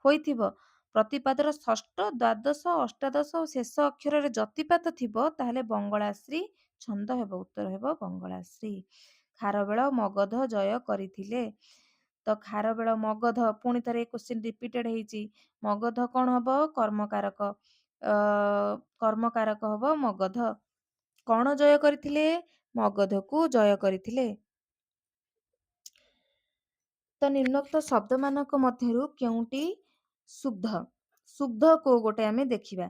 ହୋଇଥିବ, ପ୍ରତିପାଦର ଷଷ୍ଠ, ଦ୍ୱାଦଶ, ଅଷ୍ଟାଦଶ ଓ ଶେଷ ଅକ୍ଷରରେ ଯତିପାତ ଥିବ, ତାହେଲେ ବଙ୍ଗଳାଶ୍ରୀ ଛନ୍ଦ ହେବ। ଉତ୍ତର ହେବ ବଙ୍ଗଳାଶ୍ରୀ। ଖାରବେଳ ମଗଧ ଜୟ କରିଥିଲେ। ତ ଖାରବେଳ ମଗଧ, ପୁଣି ଥରେ ଏ କ୍ୱେଶ୍ଚିନ୍ ରିପିଟେଡ୍ ହେଇଛି। ମଗଧ କଣ ହବ? କର୍ମକାରକ। କର୍ମକାରକ ହବ ମଗଧ। କଣ ଜୟ କରିଥିଲେ? ମଗଧକୁ ଜୟ କରିଥିଲେ। ତ ନିମ୍ନୋକ୍ତ ଶବ୍ଦମାନଙ୍କ ମଧ୍ୟରୁ କେଉଁଟି ଶୁଦ୍ଧ? ଶୁଦ୍ଧ କୋଉ ଗୋଟେ ଆମେ ଦେଖିବା।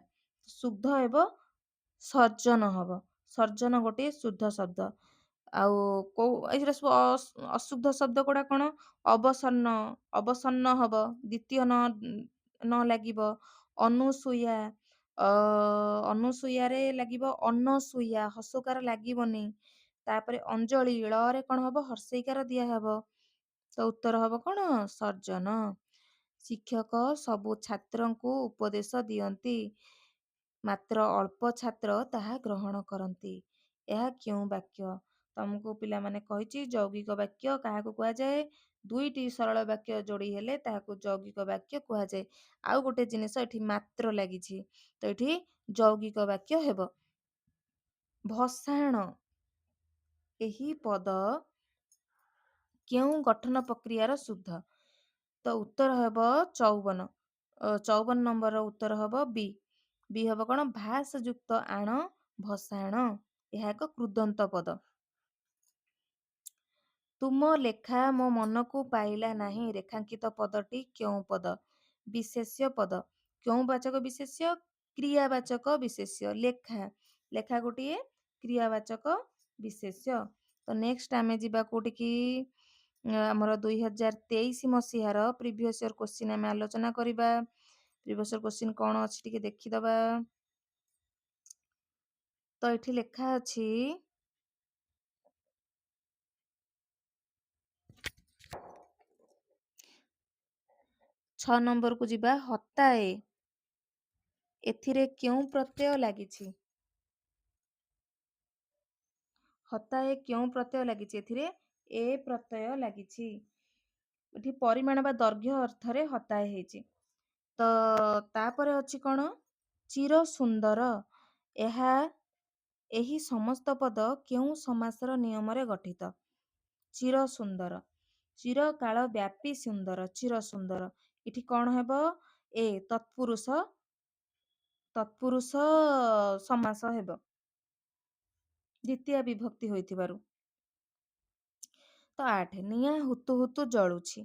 ଶୁଦ୍ଧ ହେବ ସର୍ଜନ ହବ। ସର୍ଜନ ଗୋଟିଏ ଶୁଦ୍ଧ ଶବ୍ଦ। ଆଉ କୋଉ ଏଇଟା ସବୁ ଅଶୁଦ୍ଧ ଶବ୍ଦ ଗୁଡ଼ା କଣ? ଅବସନ୍ନ, ଅବସନ୍ନ ହବ, ଦ୍ୱିତୀୟ ନ ଲାଗିବ। ଅନୁସୂୟା, ଅନୁସୂୟାରେ ଲାଗିବ ଅନସୂୟା, ହସଉକାର ଲାଗିବନି। ତାପରେ ଅଞ୍ଜଳି, ଳରେ କଣ ହବ? ହର୍ଷେଇକାର ଦିଆହବ। ତ ଉତ୍ତର ହବ କଣ? ସର୍ଜନ। ଶିକ୍ଷକ ସବୁ ଛାତ୍ରଙ୍କୁ ଉପଦେଶ ଦିଅନ୍ତି, ମାତ୍ର ଅଳ୍ପ ଛାତ୍ର ତାହା ଗ୍ରହଣ କରନ୍ତି। ଏହା କେଉଁ ବାକ୍ୟ? ତମକୁ ପିଲାମାନେ କହିଛି ଯୌଗିକ ବାକ୍ୟ କାହାକୁ କୁହାଯାଏ? ଦୁଇଟି ସରଳ ବାକ୍ୟ ଯୋଡ଼ି ହେଲେ ତାହାକୁ ଯୌଗିକ ବାକ୍ୟ କୁହାଯାଏ। ଆଉ ଗୋଟେ ଜିନିଷ, ଏଠି ମାତ୍ର ଲାଗିଛି, ତ ଏଠି ଯୌଗିକ ବାକ୍ୟ ହେବ। ଭସାଣ ଏହି ପଦ କେଉଁ ଗଠନ ପ୍ରକ୍ରିୟାର ଶୁଦ୍ଧ? ତ ଉତ୍ତର ହେବ 54। 54 ନମ୍ବରର ଉତ୍ତର ହେବ ବି। ବି ହେବ କଣ? ଭାସ ଯୁକ୍ତ ଆଣ, ଭସାଣ। ଏହା ଏକ କୃଦନ୍ତ ପଦ। ତୁମ ଲେଖା ମୋ ମନକୁ ପାଇଲା ନାହିଁ, ରେଖାଙ୍କିତ ପଦଟି କେଉଁ ପଦ? ବିଶେଷ୍ୟ ପଦ। କେଉଁ ବାଚକ ବିଶେଷ୍ୟ? କ୍ରିୟାବାଚକ ବିଶେଷ୍ୟ। ଲେଖା, ଲେଖା ଗୋଟିଏ କ୍ରିୟାବାଚକ ବିଶେଷ୍ୟ। ତ ନେକ୍ସଟ ଆମେ ଯିବା କୋଉଠିକି? ଆମର 2023 ମସିହାର ପ୍ରିଭିୟସ୍ ଇୟର କ୍ୱେଶ୍ଚିନ୍ ଆମେ ଆଲୋଚନା କରିବା। ପ୍ରିଭିୟସ୍ ଇୟର କ୍ୱେଶ୍ଚିନ୍ କଣ ଅଛି ଟିକେ ଦେଖିଦବା। ତ ଏଠି ଲେଖା ଅଛି, 6 ନମ୍ବରକୁ ଯିବା। ହତାଏ, ଏଥିରେ କେଉଁ ପ୍ରତ୍ୟୟ ଲାଗିଛି? ହତାଏ କେଉଁ ପ୍ରତ୍ୟୟ ଲାଗିଛି? ଏଥିରେ ଏ ପ୍ରତ୍ୟୟ ଲାଗିଛି। ଏଠି ପରିମାଣ ବା ଦୈର୍ଘ୍ୟ ଅର୍ଥରେ ହତାଏ ହେଇଛି। ତ ତାପରେ ଅଛି କଣ? ଚିର ସୁନ୍ଦର। ଏହି ସମସ୍ତ ପଦ କେଉଁ ସମାସର ନିୟମରେ ଗଠିତ? ଚିର ସୁନ୍ଦର, ଚିରକାଳ ବ୍ୟାପୀ ସୁନ୍ଦର, ଚିର ସୁନ୍ଦର। ଏଠି କଣ ହେବ? ଏ ତତ୍ପୁରୁଷ ସମାସ ହେବ, ଦ୍ୱିତୀୟ ବିଭକ୍ତି ହୋଇଥିବାରୁ। ତ 8, ନିଆଁ ହୁତୁ ହୁତୁ ଜଳୁଛି।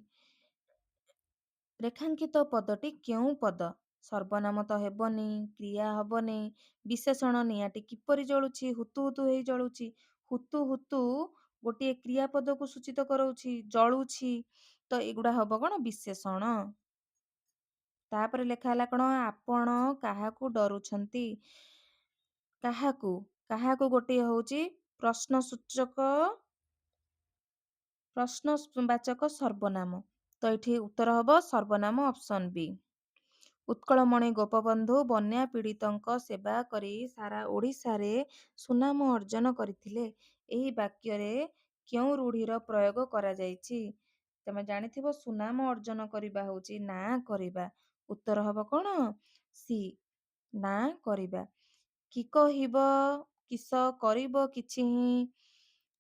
ରେଖାଙ୍କିତ ପଦଟି କେଉଁ ପଦ? ସର୍ବନାମ ତ ହେବନି, କ୍ରିୟା ହବନି, ବିଶେଷଣ। ନିଆଁଟି କିପରି ଜଳୁଛି? ହୁତୁ ହୁତୁ ହେଇ ଜଳୁଛି। ହୁତୁ ହୁତୁ ଗୋଟିଏ କ୍ରିୟାପଦକୁ ସୂଚିତ କରାଉଛି, ଜଳୁଛି। ତ ଏଗୁଡ଼ା ହବ କଣ? ବିଶେଷଣ। ତାପରେ ଲେଖା ହେଲା କଣ? ଆପଣ କାହାକୁ ଡରୁଛନ୍ତି? କାହାକୁ, କାହାକୁ ଗୋଟିଏ ହଉଛି ପ୍ରଶ୍ନବାଚକ ସର୍ବନାମ। ତ ଏଠି ଉତ୍ତର ହବ ସର୍ବନାମ, ଅପସନ୍ ବି। ଉତ୍କଳମଣି ଗୋପବନ୍ଧୁ ବନ୍ୟା ପୀଡ଼ିତଙ୍କ ସେବା କରି ସାରା ଓଡ଼ିଶାରେ ସୁନାମ ଅର୍ଜନ କରିଥିଲେ। ଏହି ବାକ୍ୟରେ କେଉଁ ରୂଢ଼ିର ପ୍ରୟୋଗ କରାଯାଇଛି? ତମେ ଜାଣିଥିବ ସୁନାମ ଅର୍ଜନ କରିବା ହେଉଛି ନାଁ କରିବା। ଉତ୍ତର ହବ କଣ? ସି, ନାଁ କରିବା। କି କହିବ କିସ କରିବ କିଛି ହିଁ,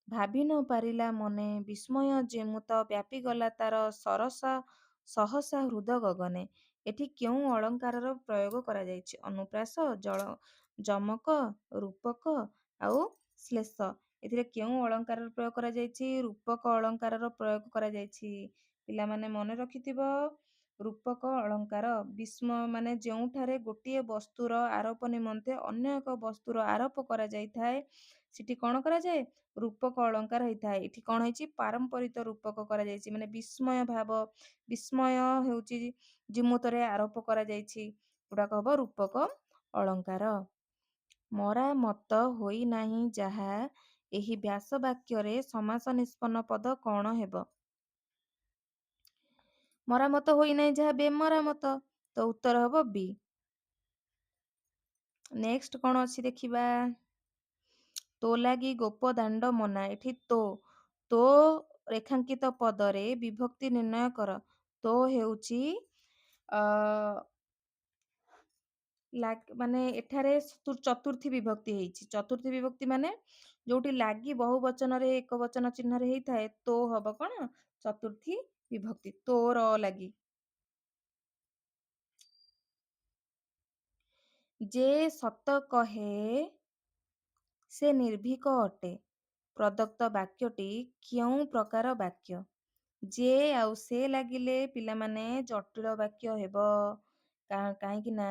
ଭାବି ନ ପାରିଲା ମନେ, ବିସ୍ମୟ ଯେମୁତ ବ୍ୟାପିଗଲା ତାର ସହସା ହୃଦ ଗଗନେ। ଏଠି କେଉଁ ଅଳଙ୍କାରର ପ୍ରୟୋଗ କରାଯାଇଛି? ଅନୁପ୍ରାସ, ଯମକ, ରୂପକ ଆଉ ଶ୍ଲେଷ। ଏଥିରେ କେଉଁ ଅଳଙ୍କାରର ପ୍ରୟୋଗ କରାଯାଇଛି? ରୂପକ ଅଳଙ୍କାରର ପ୍ରୟୋଗ କରାଯାଇଛି। ପିଲାମାନେ ମନେ ରଖିଥିବ, ରୂପକ ଅଳଙ୍କାର ବିସ୍ମୟ ମାନେ ଯେଉଁଠାରେ ଗୋଟିଏ ବସ୍ତୁର ଆରୋପ ନିମନ୍ତେ ଅନ୍ୟ ଏକ ବସ୍ତୁର ଆରୋପ କରାଯାଇଥାଏ ସେଠି କଣ କରାଯାଏ ରୂପକ ଅଳଙ୍କାର ହେଇଥାଏ। ଏଠି କଣ ହେଇଛି ପାରମ୍ପରିତ ରୂପକ କରାଯାଇଛି ମାନେ ବିସ୍ମୟ ଭାବ ବିସ୍ମୟ ହେଉଛି ଜିମୁତରେ ଆରୋପ କରାଯାଇଛି ଗୁଡାକ ହବ ରୂପକ ଅଳଙ୍କାର। ମରାମତ ହୋଇନାହିଁ ଯାହା ଏହି ବ୍ୟାସ ବାକ୍ୟରେ ସମାସ ନିଷ୍ପନ୍ନ ପଦ କଣ ହେବ? ମରାମତ ହୋଇନାହିଁ ଯାହା ବେମରାମତ ତ ଉତ୍ତର ହବ ବି। ନେକ୍ସଟ କଣ ଅଛି ଦେଖିବା ତୋ ଲାଗି ଗୋପ ଦାଣ୍ଡ ମନା ଏଠି ତୋ ରେଖାଙ୍କିତ ପଦରେ ବିଭକ୍ତି ନିର୍ଣ୍ଣୟ କର। ତୋ ହେଉଛି ମାନେ ଏଠାରେ ଚତୁର୍ଥୀ ବିଭକ୍ତି ହେଇଛି। ଚତୁର୍ଥୀ ବିଭକ୍ତି ମାନେ ଯୋଉଠି ଲାଗି ବହୁ ବଚନରେ ଏକ ବଚନ ଚିହ୍ନରେ ହେଇଥାଏ ତୋ ହବ କଣ ଚତୁର୍ଥୀ ବିଭକ୍ତି ତୋର ଲାଗି। ଯେ ସତ କହେ ସେ ନିର୍ଭୀକ ଅଟେ ପ୍ରଦତ୍ତ ବାକ୍ୟଟି କେଉଁ ପ୍ରକାର ବାକ୍ୟ? ଯେ ଆଉ ସେ ଲାଗିଲେ ପିଲାମାନେ ଜଟିଳ ବାକ୍ୟ ହେବ କାହିଁକି ନା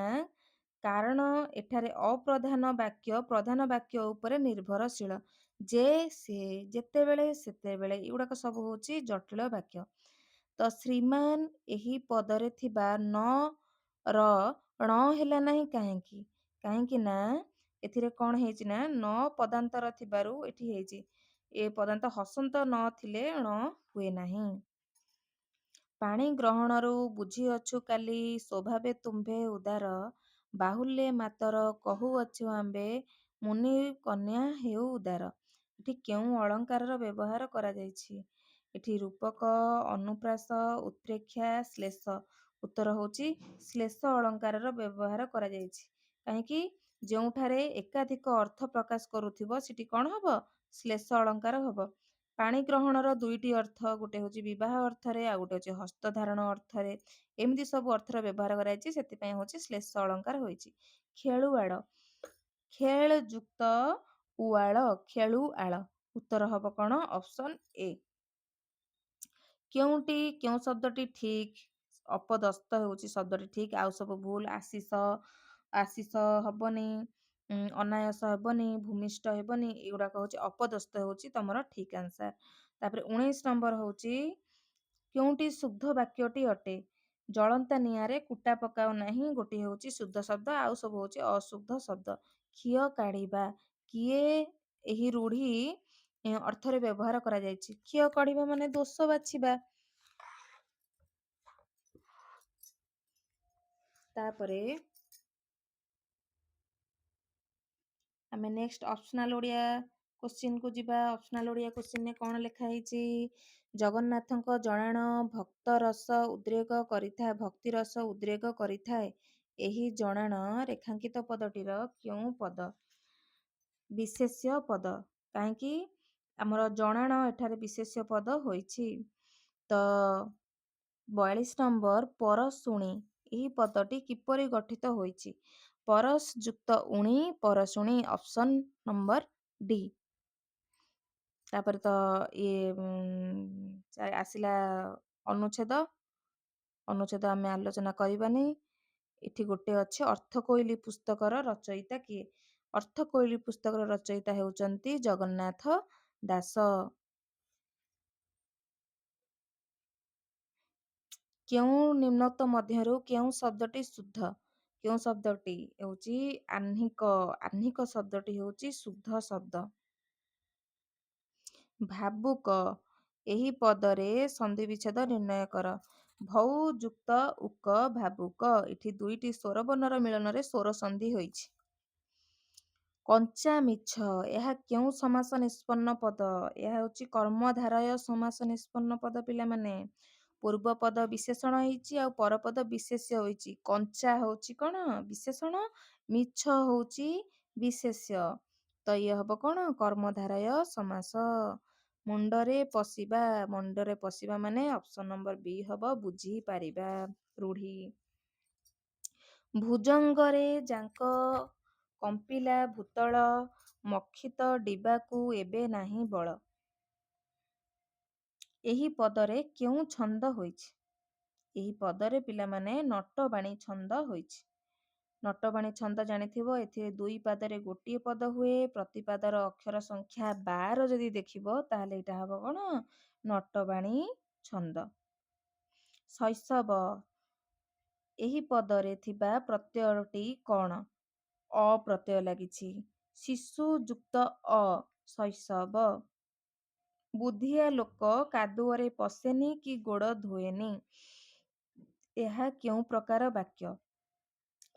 କାରଣ ଏଠାରେ ଅପ୍ରଧାନ ବାକ୍ୟ ପ୍ରଧାନ ବାକ୍ୟ ଉପରେ ନିର୍ଭରଶୀଳ। ଯେ ସେ ଯେତେବେଳେ ସେତେବେଳେ ଏଗୁଡାକ ସବୁ ହଉଛି ଜଟିଳ ବାକ୍ୟ। ତ ଶ୍ରୀମାନ ଏହି ପଦରେ ଥିବା ନ ର ଣ ହେଲା ନାହିଁ କାହିଁକି? କାହିଁକି ନା ଏଥିରେ କଣ ହେଇଛି ନା ନ ପଦାନ୍ତର ଥିବାରୁ ଏଠି ହେଇଛି। ଏ ପଦାନ୍ତ ହସନ୍ତ ନଥିଲେ ଣ ହୁଏ ନାହିଁ। ପାଣି ଗ୍ରହଣରୁ ବୁଝିଅଛୁ କାଲି ସ୍ୱଭାବେ ତୁମ୍ଭେ ଉଦାର ବାହୁଲ୍ୟେ ମାତର କହୁଅଛୁ ଆମ୍ଭେ ମୁନି କନ୍ୟା ହେଉ ଉଦାର। ଏଠି କେଉଁ ଅଳଙ୍କାରର ବ୍ୟବହାର କରାଯାଇଛି? ଏଠି ରୂପକ ଅନୁପ୍ରାସ ଉତ୍ପ୍ରେକ୍ଷା ଶ୍ଲେଷ। ଉତ୍ତର ହଉଛି ଶ୍ଲେଷ ଅଳଙ୍କାରର ବ୍ୟବହାର କରାଯାଇଛି। କାହିଁକି ଯେଉଁଠାରେ ଏକାଧିକ ଅର୍ଥ ପ୍ରକାଶ କରୁଥିବ ସେଠି କଣ ହବ ଶ୍ଲେଷ ଅଳଙ୍କାର ହବ। ପାଣି ଗ୍ରହଣର ଦୁଇଟି ଅର୍ଥ ଗୋଟେ ହଉଛି ବିବାହ ଅର୍ଥରେ ଆଉ ଗୋଟେ ହଉଛି ହସ୍ତଧାରଣ ଅର୍ଥରେ ଏମିତି ସବୁ ଅର୍ଥର ବ୍ୟବହାର କରାଯାଇଛି ସେଥିପାଇଁ ହଉଛି ଶ୍ଲେଷ ଅଳଙ୍କାର ହୋଇଛି। ଖେଳୁଆଳ ଖେଳ ଯୁକ୍ତ ଉଆଳ ଖେଳୁଆଳ ଉତ୍ତର ହବ କଣ ଅପସନ ଏ। କେଉଁଟି କେଉଁ ଶବ୍ଦଟି ଠିକ ଅପଦସ୍ତ ହେଉଛି ଶବ୍ଦଟି ଠିକ ଆଉ ସବୁ ଭୁଲ ଆଶିଷ ହବନି ଅନାୟସ ହେବନି ଭୂମିଷ୍ଠ ହେବନି ଏଗୁଡାକ ହଉଛି ଅପଦସ୍ତ ହେଉଛି ତମର ଠିକ ଆନ୍ସର। ତାପରେ 19 ନମ୍ବର ହଉଛି କେଉଁଟି ଶୁଦ୍ଧ ବାକ୍ୟଟି ଅଟେ? ଜଳନ୍ତା ନିଆଁରେ କୁଟା ପକାଉ ନାହିଁ ଗୋଟିଏ ହଉଛି ଶୁଦ୍ଧ ଶବ୍ଦ ଆଉ ସବୁ ହଉଛି ଅଶୁଦ୍ଧ ଶବ୍ଦ। କ୍ଷିଅ କାଢିବା କିଏ ଏହି ରୂଢି ଅର୍ଥରେ ବ୍ୟବହାର କରାଯାଇଛି? କ୍ଷିଅ କାଢିବା ମାନେ ଦୋଷ ବାଛିବା। ତାପରେ ଆମେ ନେକ୍ସଟ ଅପସନାଲ ଓଡିଆ କୋଶ୍ଚିନ୍ କୁ ଯିବା। ଅପସନାଲ ଓଡିଆ କୋଶ୍ଚିନ୍ ରେ କଣ ଲେଖା ହେଇଛି? ଜଗନ୍ନାଥଙ୍କ ଜଣାଣ ଭକ୍ତି ରସ ଉଦ୍ରେକ କରିଥାଏ। ଏହି ଜଣାଣ ରେଖାଙ୍କିତ ପଦଟିର କେଉଁ ପଦ? ବିଶେଷ୍ୟ ପଦ। କାହିଁକି ଆମର ଜଣାଣ ଏଠାରେ ବିଶେଷ୍ୟ ପଦ ହୋଇଛି। ତ 42 ନମ୍ବର ପରଶୁଣି ଏହି ପଦଟି କିପରି ଗଠିତ ହୋଇଛି? ପରସ ଯୁକ୍ତ ଉଣି ପରଶୁଣି ଅପସନ ନମ୍ବର ଡି। ତାପରେ ତ ଆସିଲା ଅନୁଚ୍ଛେଦ ଆମେ ଆଲୋଚନା କରିବାନି। ଏଠି ଗୋଟେ ଅଛି ଅର୍ଥକୋଇଲି ପୁସ୍ତକର ରଚୟିତା କିଏ? ଅର୍ଥକୋଇଲି ପୁସ୍ତକର ରଚୟିତା ହେଉଛନ୍ତି ଜଗନ୍ନାଥ ଦାସ। କେଉଁ ନିମ୍ନୋକ୍ତ ମଧ୍ୟରୁ କେଉଁ ଶବ୍ଦଟି ଶୁଦ୍ଧ? କେଉଁ ଶବ୍ଦଟି ହେଉଛି ଆହ୍ନିକ ଶବ୍ଦଟି ହେଉଛି ଶୁଦ୍ଧ ଶବ୍ଦ। ଭାବୁକ ଏହି ପଦରେ ସନ୍ଧି ବିଚ୍ଛେଦ ନିର୍ଣ୍ଣୟ କର। ଭୌ ଯୁକ୍ତ ଉକ ଭାବୁକ ଏଠି ଦୁଇଟି ସ୍ୱର ବର୍ଣ୍ଣର ମିଳନରେ ସ୍ୱର ସନ୍ଧି ହୋଇଛି। କଞ୍ଚା ମିଛ ଏହା କେଉଁ ସମାସ ନିଷ୍ପନ୍ନ ପଦ? ଏହା ହେଉଛି କର୍ମଧାରୟ ସମାସ ନିଷ୍ପନ୍ନ ପଦ ପିଲାମାନେ। ପୂର୍ବ ପଦ ବିଶେଷଣ ହେଇଛି ଆଉ ପରପଦ ବିଶେଷ୍ୟ ହୋଇଛି। କଞ୍ଚା ହଉଛି କଣ ବିଶେଷଣ ମିଛ ହଉଛି ବିଶେଷ୍ୟ। ତ ଇଏ ହବ କଣ କର୍ମଧାରୟ ସମାସ। ମୁଣ୍ଡରେ ପଶିବା ମାନେ ଅପସନ ନମ୍ବର ବି ହବ ବୁଝି ପାରିବା ରୂଢି। ଭୁଜଙ୍ଗରେ ଯାଙ୍କ କମ୍ପିଲା ଭୂତଳ ମକ୍ଷିତ ଡିବାକୁ ଏବେ ନାହିଁ ବଳ। ଏହି ପଦରେ କେଉଁ ଛନ୍ଦ ହୋଇଛି? ଏହି ପଦରେ ପିଲାମାନେ ନଟବାଣୀ ଛନ୍ଦ ହୋଇଛି। ନଟବାଣୀ ଛନ୍ଦ ଜାଣିଥିବ, ଏଥିରେ 2 ପାଦରେ ଗୋଟିଏ ପଦ ହୁଏ। ପ୍ରତିପାଦର ଅକ୍ଷର ସଂଖ୍ୟା 12 ଯଦି ଦେଖିବ ତାହେଲେ ଏଇଟା ହବ କଣ? ନଟବାଣୀ ଛନ୍ଦ। ଶୈଶବ, ଏହି ପଦରେ ଥିବା ପ୍ରତ୍ୟୟଟି କଣ? ଅ ପ୍ରତ୍ୟୟ ଲାଗିଛି। ଶିଶୁ ଯୁକ୍ତ ଅ, ଶୈଶବ। ବୁଦ୍ଧିଆ ଲୋକ କାଦୁଅରେ ପଶେନି କି ଗୋଡ଼ ଧୁଏନି। ଏହା କେଉଁ ପ୍ରକାର ବାକ୍ୟ?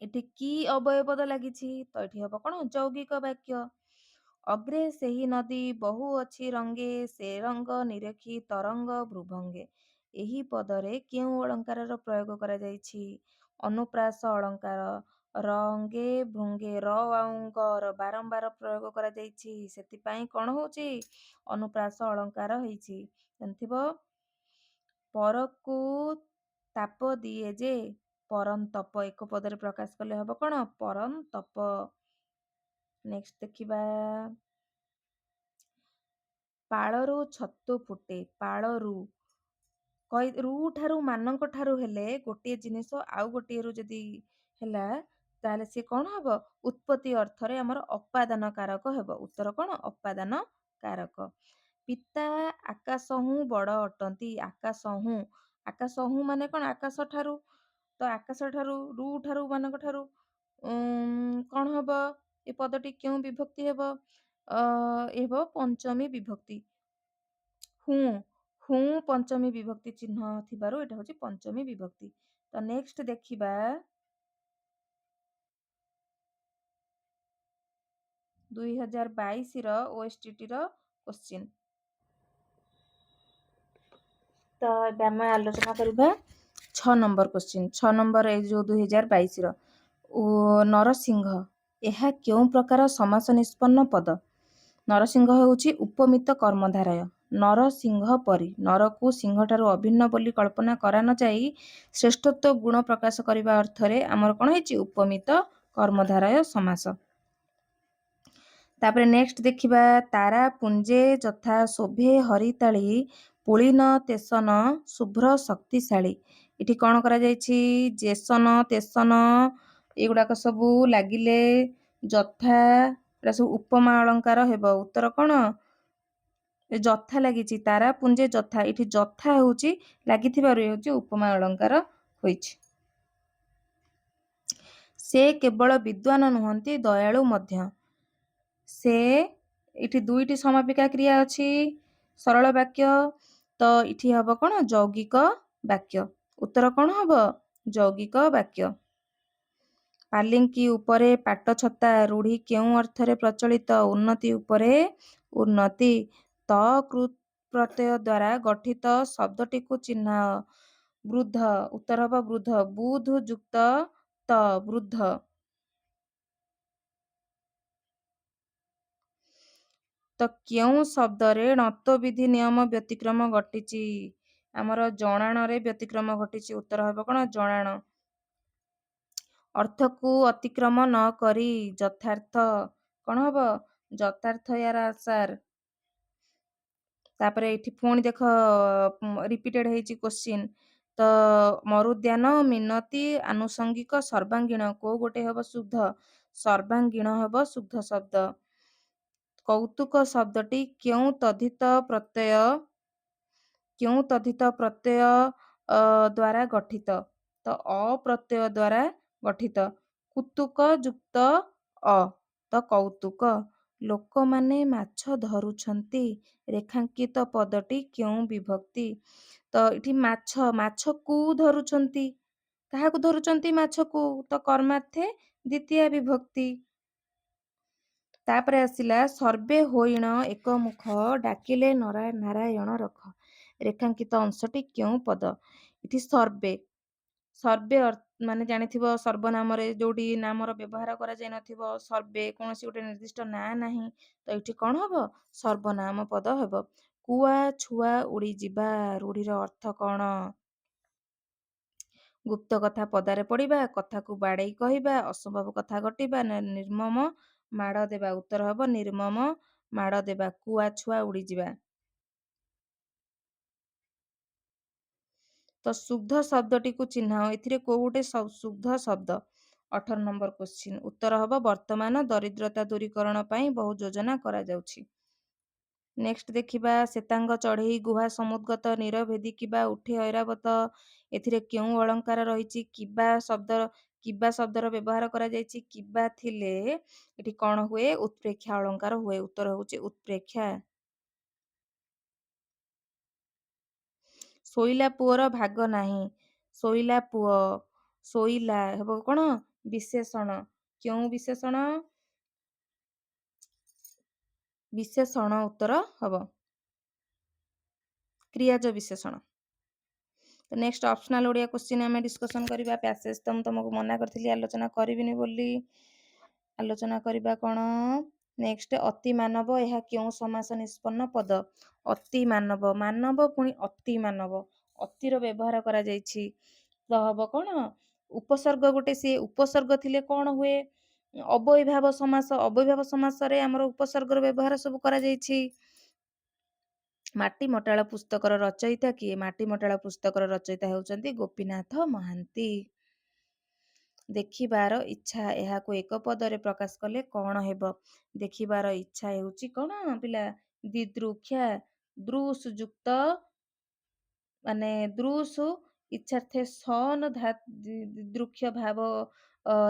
ଏଠି କି ଅବୟବ ପଦ ଲାଗିଛି, ତ ଏଠି ହବ କଣ? ଯୌଗିକ ବାକ୍ୟ। ଅଗ୍ରେ ସେହି ନଦୀ ବହୁ ଅଛି ରଙ୍ଗେ, ସେ ରଙ୍ଗ ନିରେଖି ତରଙ୍ଗ ଭୃଭଙ୍ଗେ। ଏହି ପଦରେ କେଉଁ ଅଳଙ୍କାରର ପ୍ରୟୋଗ କରାଯାଇଛି? ଅନୁପ୍ରାସ ଅଳଙ୍କାର। ରଙ୍ଗେ ଭୃଙ୍ଗେ ର ଆଉ ଙ୍ଗ ର ବାରମ୍ବାର ପ୍ରୟୋଗ କରାଯାଇଛି, ସେଥିପାଇଁ କଣ ହଉଛି? ଅନୁପ୍ରାସ ଅଳଙ୍କାର ହେଇଛି। ଜାଣିଥିବ, ପରକୁ ତାପ ଦିଏ ଯେ, ପରନ୍ତପ। ଏକ ପଦରେ ପ୍ରକାଶ କଲେ ହବ କଣ? ପରନ୍ତପ। ନେକ୍ସଟ ଦେଖିବା, ପାଳରୁ ଛତୁ ଫୁଟେ। ପାଳରୁ, ରୁ ଠାରୁ ମାନଙ୍କ ଠାରୁ ହେଲେ ଗୋଟିଏ ଜିନିଷ ଆଉ ଗୋଟିଏରୁ ଯଦି ହେଲା ତାହେଲେ ସେ କଣ ହବ? ଉତ୍ପତ୍ତି ଅର୍ଥରେ ଆମର ଅପାଦାନ କାରକ ହେବ। ଉତ୍ତର କଣ? ଅପାଦାନ କାରକ। ପିତା ଆକାଶହୁଁ ବଡ଼ ଅଟନ୍ତି। ଆକାଶହୁଁ, ଆକାଶହୁଁ ମାନେ କଣ? ଆକାଶ ଠାରୁ। ତ ଆକାଶ ଠାରୁ, ରୁ ଠାରୁ ମାନଙ୍କ ଠାରୁ କଣ ହବ? ଏ ପଦଟି କେଉଁ ବିଭକ୍ତି ହେବ? ହେବ ପଞ୍ଚମୀ ବିଭକ୍ତି। ହୁଁ, ହୁଁ ପଞ୍ଚମୀ ବିଭକ୍ତି ଚିହ୍ନ ଥିବାରୁ ଏଟା ହଉଛି ପଞ୍ଚମୀ ବିଭକ୍ତି। ତ ନେକ୍ସଟ ଦେଖିବା, 2022 ର OSTT ର କ୍ୱେଶ୍ଚିନ୍। ତ ଏବେ ଆମେ ଆଲୋଚନା କରିବା 6 ନମ୍ବର କ୍ୱେଶ୍ଚିନ୍। 6 ନମ୍ବର ଏଇ ଯୋଉ 2022 ର ନରସିଂହ, ଏହା କେଉଁ ପ୍ରକାର ସମାସ ନିଷ୍ପନ୍ନ ପଦ? ନରସିଂହ ହେଉଛି ଉପମିତ କର୍ମଧାରୟ। ନରସିଂହ ପରି, ନରକୁ ସିଂହଠାରୁ ଅଭିନ୍ନ ବୋଲି କଳ୍ପନା କରା ନ ଯାଇ ଶ୍ରେଷ୍ଠତ୍ୱ ଗୁଣ ପ୍ରକାଶ କରିବା ଅର୍ଥରେ ଆମର କଣ ହେଇଛି? ଉପମିତ କର୍ମଧାରୟ ସମାସ। ତାପରେ ନେକ୍ସଟ ଦେଖିବା, ତାରା ପୁଞ୍ଜେ ଯଥା ଶୋଭେ ହରିତାଳି, ପୁଳିନ ତେସନ ଶୁଭ୍ର ଶକ୍ତିଶାଳୀ। ଏଠି କଣ କରାଯାଇଛି? ଜେସନ ତେସନ ଏଗୁଡାକ ସବୁ ଲାଗିଲେ ଯଥା, ଏଟା ସବୁ ଉପମା ଅଳଙ୍କାର ହେବ। ଉତ୍ତର କଣ? ଯଥା ଲାଗିଛି, ତାରା ପୁଞ୍ଜେ ଯଥା, ଏଠି ଯଥା ହେଉଛି ଲାଗିଥିବାରୁ ହେଉଛି ଉପମା ଅଳଙ୍କାର ହୋଇଛି। ସେ କେବଳ ବିଦ୍ୱାନ ନୁହନ୍ତି ଦୟାଳୁ ମଧ୍ୟ। ସେ, ଏଠି 2ଟି ସମାପିକା କ୍ରିୟା ଅଛି, ସରଳ ବାକ୍ୟ। ତ ଏଠି ହବ କଣ? ଯୌଗିକ ବାକ୍ୟ। ଉତ୍ତର କଣ ହବ? ଯୌଗିକ ବାକ୍ୟ। ପାଲିଙ୍କି ଉପରେ ପାଟ ଛତା, ରୂଢି କେଉଁ ଅର୍ଥରେ ପ୍ରଚଳିତ? ଉନ୍ନତି ଉପରେ ଉନ୍ନତି। ତ କୃତ୍ ପ୍ରତ୍ୟୟ ଦ୍ୱାରା ଗଠିତ ଶବ୍ଦଟିକୁ ଚିହ୍ନାଅ। ବୃଦ୍ଧ, ଉତ୍ତର ହବ ବୃଦ୍ଧ। ବୁଧ ଯୁକ୍ତ ତ, ବୃଦ୍ଧ। ତ କେଉଁ ଶବ୍ଦରେ ଣତ୍ୱବିଧି ନିୟମ ବ୍ୟତିକ୍ରମ ଘଟିଛି? ଆମର ଜଣାଣରେ ବ୍ୟତିକ୍ରମ ଘଟିଛି। ଉତ୍ତର ହେବ କଣ? ଜଣାଣ। ଅର୍ଥକୁ ଅତିକ୍ରମ ନ କରି, ଯଥାର୍ଥ। କଣ ହବ? ଯଥାର୍ଥ ୟାର ଆସାର। ତାପରେ ଏଠି ପୁଣି ଦେଖ ରିପିଟେଡ ହେଇଛି କ୍ୱେଶ୍ଚିନ୍। ତ ମରୁଦ୍ୟାନ, ମିନତି, ଆନୁଷଙ୍ଗିକ, ସର୍ବାଙ୍ଗୀନ, କୋଉ ଗୋଟେ ହବ ଶୁଦ୍ଧ? ସର୍ବାଙ୍ଗୀନ ହବ ଶୁଦ୍ଧ ଶବ୍ଦ। କୌତୁକ ଶବ୍ଦଟି କେଉଁ ତଦ୍ଧିତ ପ୍ରତ୍ୟୟ ଦ୍ୱାରା ଗଠିତ? ତ ଅପ୍ରତ୍ୟୟ ଦ୍ୱାରା ଗଠିତ। କୁତୁକ ଯୁକ୍ତ ଅ, ତ କୌତୁକ। ଲୋକମାନେ ମାଛ ଧରୁଛନ୍ତି, ରେଖାଙ୍କିତ ପଦଟି କେଉଁ ବିଭକ୍ତି? ତ ଏଠି ମାଛ, ମାଛକୁ ଧରୁଛନ୍ତି। କାହାକୁ ଧରୁଛନ୍ତି? ମାଛକୁ। ତ କର୍ମାର୍ଥେ ଦ୍ୱିତୀୟା ବିଭକ୍ତି। ତାପରେ ଆସିଲା ସର୍ବେ ହୋଇଣ ଏକମୁଖ, ଡାକିଲେ ନାରାୟଣ ରଖ। ରେଖାଙ୍କିତ ଅଂଶଟି କେଉଁ ପଦ? ଏଠି ସର୍ବେ। ସର୍ବେ ମାନେ ଜାଣିଥିବ, ସର୍ବନାମରେ ଯୋଉଠି ନାମର ବ୍ୟବହାର କରାଯାଇ ନଥିବ, ସର୍ବେ କୌଣସି ଗୋଟେ ନିର୍ଦ୍ଦିଷ୍ଟ ନାଁ ନାହିଁ, ତ ଏଠି କଣ ହବ? ସର୍ବନାମ ପଦ ହେବ। କୁଆ ଛୁଆ ଉଡ଼ିଯିବା, ରୂଢିର ଅର୍ଥ କଣ? ଗୁପ୍ତ କଥା ପଦାରେ ପଡ଼ିବା, କଥାକୁ ବାଡ଼େଇ କହିବା, ଅସମ୍ଭବ କଥା ଘଟିବା, ନିର୍ମମ ମାଡ଼ ଦେବା। ଉତ୍ତର ହବ ନିର୍ମମ ମାଡ଼ ଦେବା। କୁଆ ଛୁଆ ଉଡ଼ିଯିବା। ତ ଶୁଦ୍ଧ ଶବ୍ଦଟିକୁ ଚିହ୍ନାଅ। ଏଥିରେ କୋଉ ଗୋଟେ ଶୁଦ୍ଧ ଶବ୍ଦ? 18 ନମ୍ବର କ୍ୱେଶ୍ଚିନ୍। ଉତ୍ତର ହବ ବର୍ତ୍ତମାନ ଦରିଦ୍ରତା ଦୂରୀକରଣ ପାଇଁ ବହୁ ଯୋଜନା କରାଯାଉଛି। ନେକ୍ସଟ ଦେଖିବା ଶ୍ଵେତାଙ୍ଗ ଚଢ଼େଇ ଗୁହା ସମୁଦ୍ଗତ ନୀର ଭେଦିକିବା ଉଠେ ଐରାବତ। ଏଥିରେ କେଉଁ ଅଳଙ୍କାର ରହିଛି? କିବା ଶବ୍ଦର ବ୍ୟବହାର କରାଯାଇଛି। କିବା ଥିଲେ ଏଠି କଣ ହୁଏ? ଉତ୍ପ୍ରେକ୍ଷା ଅଳଙ୍କାର ହୁଏ। ଉତ୍ତର ହଉଛି ଉତ୍ପ୍ରେକ୍ଷା। ଶୋଇଲା ପୁଅର ଭାଗ ନାହିଁ। ଶୋଇଲା ପୁଅ, ଶୋଇଲା ହେବ କଣ? ବିଶେଷଣ। କେଉଁ ବିଶେଷଣ? ବିଶେଷଣ ଉତ୍ତର ହବ କ୍ରିୟାଜ ବିଶେଷଣ। ତ ନେକ୍ସଟ ଅପସନାଲ ଓଡ଼ିଆ କ୍ୱେଶ୍ଚିନ୍ ଆମେ ଡିସ୍କସନ କରିବା। ପ୍ୟାସେଜ ତ ମୁଁ ତମକୁ ମନା କରିଥିଲି ଆଲୋଚନା କରିବିନି ବୋଲି। ଆଲୋଚନା କରିବା କଣ? ନେକ୍ସଟ ଅତି ମାନବ, ଏହା କେଉଁ ସମାସ ନିଷ୍ପନ୍ନ ପଦ? ଅତି ମାନବ, ମାନବ ପୁଣି ଅତି ମାନବ, ଅତିର ବ୍ୟବହାର କରାଯାଇଛି। ତ ହବ କଣ? ଉପସର୍ଗ ଗୋଟେ, ସିଏ ଉପସର୍ଗ ଥିଲେ କଣ ହୁଏ? ଅବୈଭାବ ସମାସ। ଅବୈଭାବ ସମାସରେ ଆମର ଉପସର୍ଗର ବ୍ୟବହାର ସବୁ କରାଯାଇଛି। ମାଟି ମଟାଳ ପୁସ୍ତକର ରଚୟିତା କିଏ? ମାଟି ମଟାଳ ପୁସ୍ତକର ରଚୟିତା ହେଉଛନ୍ତି ଗୋପୀନାଥ ମହାନ୍ତି। ଦେଖିବାର ଇଚ୍ଛା, ଏହାକୁ ଏକ ପଦରେ ପ୍ରକାଶ କଲେ କଣ ହେବ? ଦେଖିବାର ଇଚ୍ଛା ହେଉଛି କଣ ପିଲା? ଦିଦୃକ୍ଷା। ଦୃଶ ଯୁକ୍ତ ମାନେ ଦୃଶ ଇଚ୍ଛାର୍ଥେ ସନ ଦିଦୃକ୍ଷ ଭାବ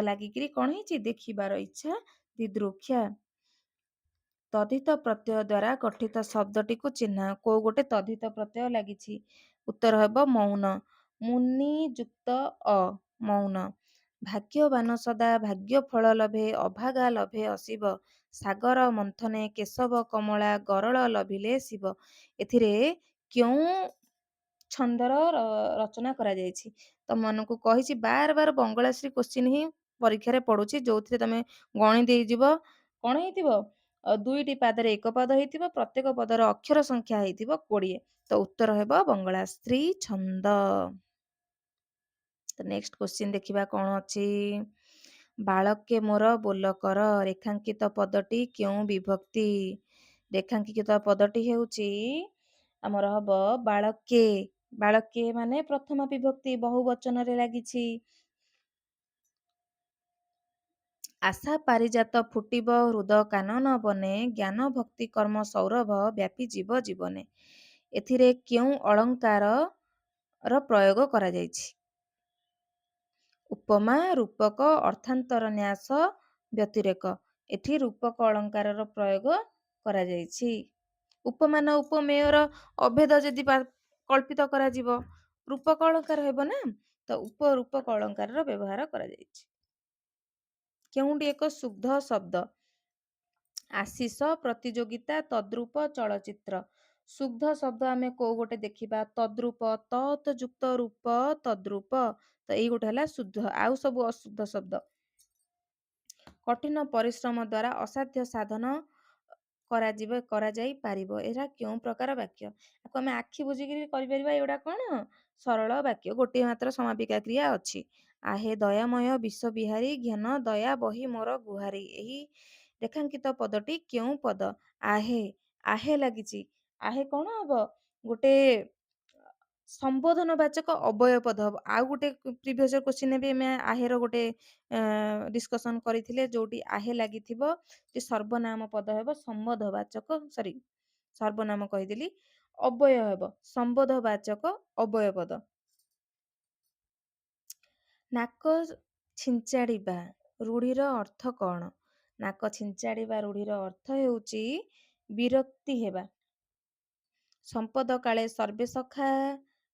ଲାଗିକିରି କଣ ହେଇଛି? ଦେଖିବାର ଇଚ୍ଛା, ଦିଦୃକ୍ଷା। ତଦ୍ଧିତ ପ୍ରତ୍ୟୟ ଦ୍ୱାରା ଗଠିତ ଶବ୍ଦଟିକୁ ଚିହ୍ନାଅ। କୋଉ ଗୋଟେ ତଦ୍ଧିତ ପ୍ରତ୍ୟୟ ଲାଗିଛି? ଉତ୍ତର ହେବ ମୌନ। ମୁନି ଯୁକ୍ତ ଅ, ମୌନ। ଭାଗ୍ୟବାନ ସଦା ଭାଗ୍ୟ ଫଳ ଲଭେ, ଅଭାଗା ଲଭେ ଅଶିବ। ସାଗର ମନ୍ଥନେ କେଶବ କମଳା, ଗରଳ ଲଭିଲେ ଶିବ। ଏଥିରେ କେଉଁ ଛନ୍ଦର ରଚନା କରାଯାଇଛି? ତମମାନଙ୍କୁ କହିଛି ବାର ବାର ବଙ୍ଗଳାଶ୍ରୀ କ୍ୱେଶ୍ଚିନ୍ ହିଁ ପରୀକ୍ଷାରେ ପଡୁଛି, ଯୋଉଥିରେ ତମେ ଗଣି ଦେଇଯିବ। କଣ ହେଇଥିବ? ଦୁଇଟି ପାଦରେ ଏକ ପଦ ହେଇଥିବ, ପ୍ରତ୍ୟେକ ପଦର ଅକ୍ଷର ସଂଖ୍ୟା ହେଇଥିବ 20। ତ ଉତ୍ତର ହେବ ବଙ୍ଗଳାଶ୍ରୀ ଛନ୍ଦ। ତ ନେକ୍ସଟ କ୍ୱେଶ୍ଚିନ୍ ଦେଖିବା କଣ ଅଛି? ବାଳକେ ମୋର ବୋଲକର, ରେଖାଙ୍କିତ ପଦଟି କେଉଁ ବିଭକ୍ତି? ରେଖାଙ୍କିତ ପଦଟି ହେଉଛି ଆମର ହବ ବାଳକେ। ବାଳକେ ମାନେ ପ୍ରଥମ ବିଭକ୍ତି, ବହୁ ବଚନରେ ଲାଗିଛି। ଆଶା ପାରିଜାତ ଫୁଟିବ ହୃଦ କାନନ ବନେ, ଜ୍ଞାନ ଭକ୍ତି କର୍ମ ସୌରଭ ବ୍ୟାପୀ ଜୀବ ଜୀବନେ। ଏଥିରେ କେଉଁ ଅଳଙ୍କାର ର ପ୍ରୟୋଗ କରାଯାଇଛି? ଉପମା, ରୂପକ, ଅର୍ଥାନ୍ତର ନ୍ୟାସ, ବ୍ୟତିରେକ। ଏଠି ରୂପକ ଅଳଙ୍କାରର ପ୍ରୟୋଗ କରାଯାଇଛି। ଉପମାନ ଉପମେୟର ଅଭେଦ ଯଦି କଳ୍ପିତ କରାଯିବ, ରୂପକ ଅଳଙ୍କାର ହେବ ନା। ତ ରୂପକ ଅଳଙ୍କାରର ବ୍ୟବହାର କରାଯାଇଛି। କେଉଁଠି ଏକ ଶୁଦ୍ଧ ଶବ୍ଦ? ଆଶିଷ, ପ୍ରତିଯୋଗିତା, ତଦ୍ରୂପ, ଚଳଚିତ୍ର। ଶୁଦ୍ଧ ଶବ୍ଦ ଆମେ କୋଉ ଗୋଟେ ଦେଖିବା? ତଦ୍ରୂପ, ତତ୍ ଯୁକ୍ତ ରୂପ, ତଦ୍ରୂପ। ତ ଏଇ ଗୋଟେ ହେଲା ଶୁଦ୍ଧ, ଆଉ ସବୁ ଅଶୁଦ୍ଧ ଶବ୍ଦ। କଠିନ ପରିଶ୍ରମ ଦ୍ୱାରା ଅସାଧ୍ୟ ସାଧନ କରାଯାଇ ପାରିବ। ଏହା କେଉଁ ପ୍ରକାର ବାକ୍ୟ? ଆକୁ ଆମେ ଆଖି ବୁଝିକିରି କରିପାରିବା। ଏଗୁଡା କଣ? ସରଳ ବାକ୍ୟ। ଗୋଟିଏ ମାତ୍ର ସମାପିକା କ୍ରିୟା ଅଛି। ଆହେ ଦୟାମୟ ବିଶ୍ୱ ବିହାରୀ, ଘେନ ଦୟା ବହି ମୋର ଗୁହାରୀ। ଏହି ରେଖାଙ୍କିତ ପଦଟି କେଉଁ ପଦ? ଆହେ, ଆହେ ଲାଗିଛି। ଆହେ କଣ ହବ? ଗୋଟେ ସମ୍ବୋଧନ ବାଚକ ଅବୟବ ପଦ ହବ। ଆଉ ଗୋଟେ ପ୍ରିଭିୟସ୍ କ୍ୱେଶ୍ଚିନ୍ ବି ଆମେ ଆହେର ଗୋଟେ ଡିସ୍କସନ କରିଥିଲେ, ଯୋଉଠି ଆହେ ଲାଗିଥିବ ଯେ ସର୍ବନାମ ପଦ ହେବ ସମ୍ବୋଧ ବାଚକ, ସର୍ବନାମ କହିଦେଲି, ଅବୟ ହେବ ସମ୍ବୋଧ ବାଚକ ଅବୟ ପଦ। ନାକ ଛିଞ୍ଚାଡ଼ିବା ରୂଢିର ଅର୍ଥ କଣ? ନାକ ଛିଞ୍ଚାଡ଼ିବା ରୂଢିର ଅର୍ଥ ହେଉଛି ବିରକ୍ତି ହେବା। ସମ୍ପଦ କାଳେ ସର୍ବେ ସଖା।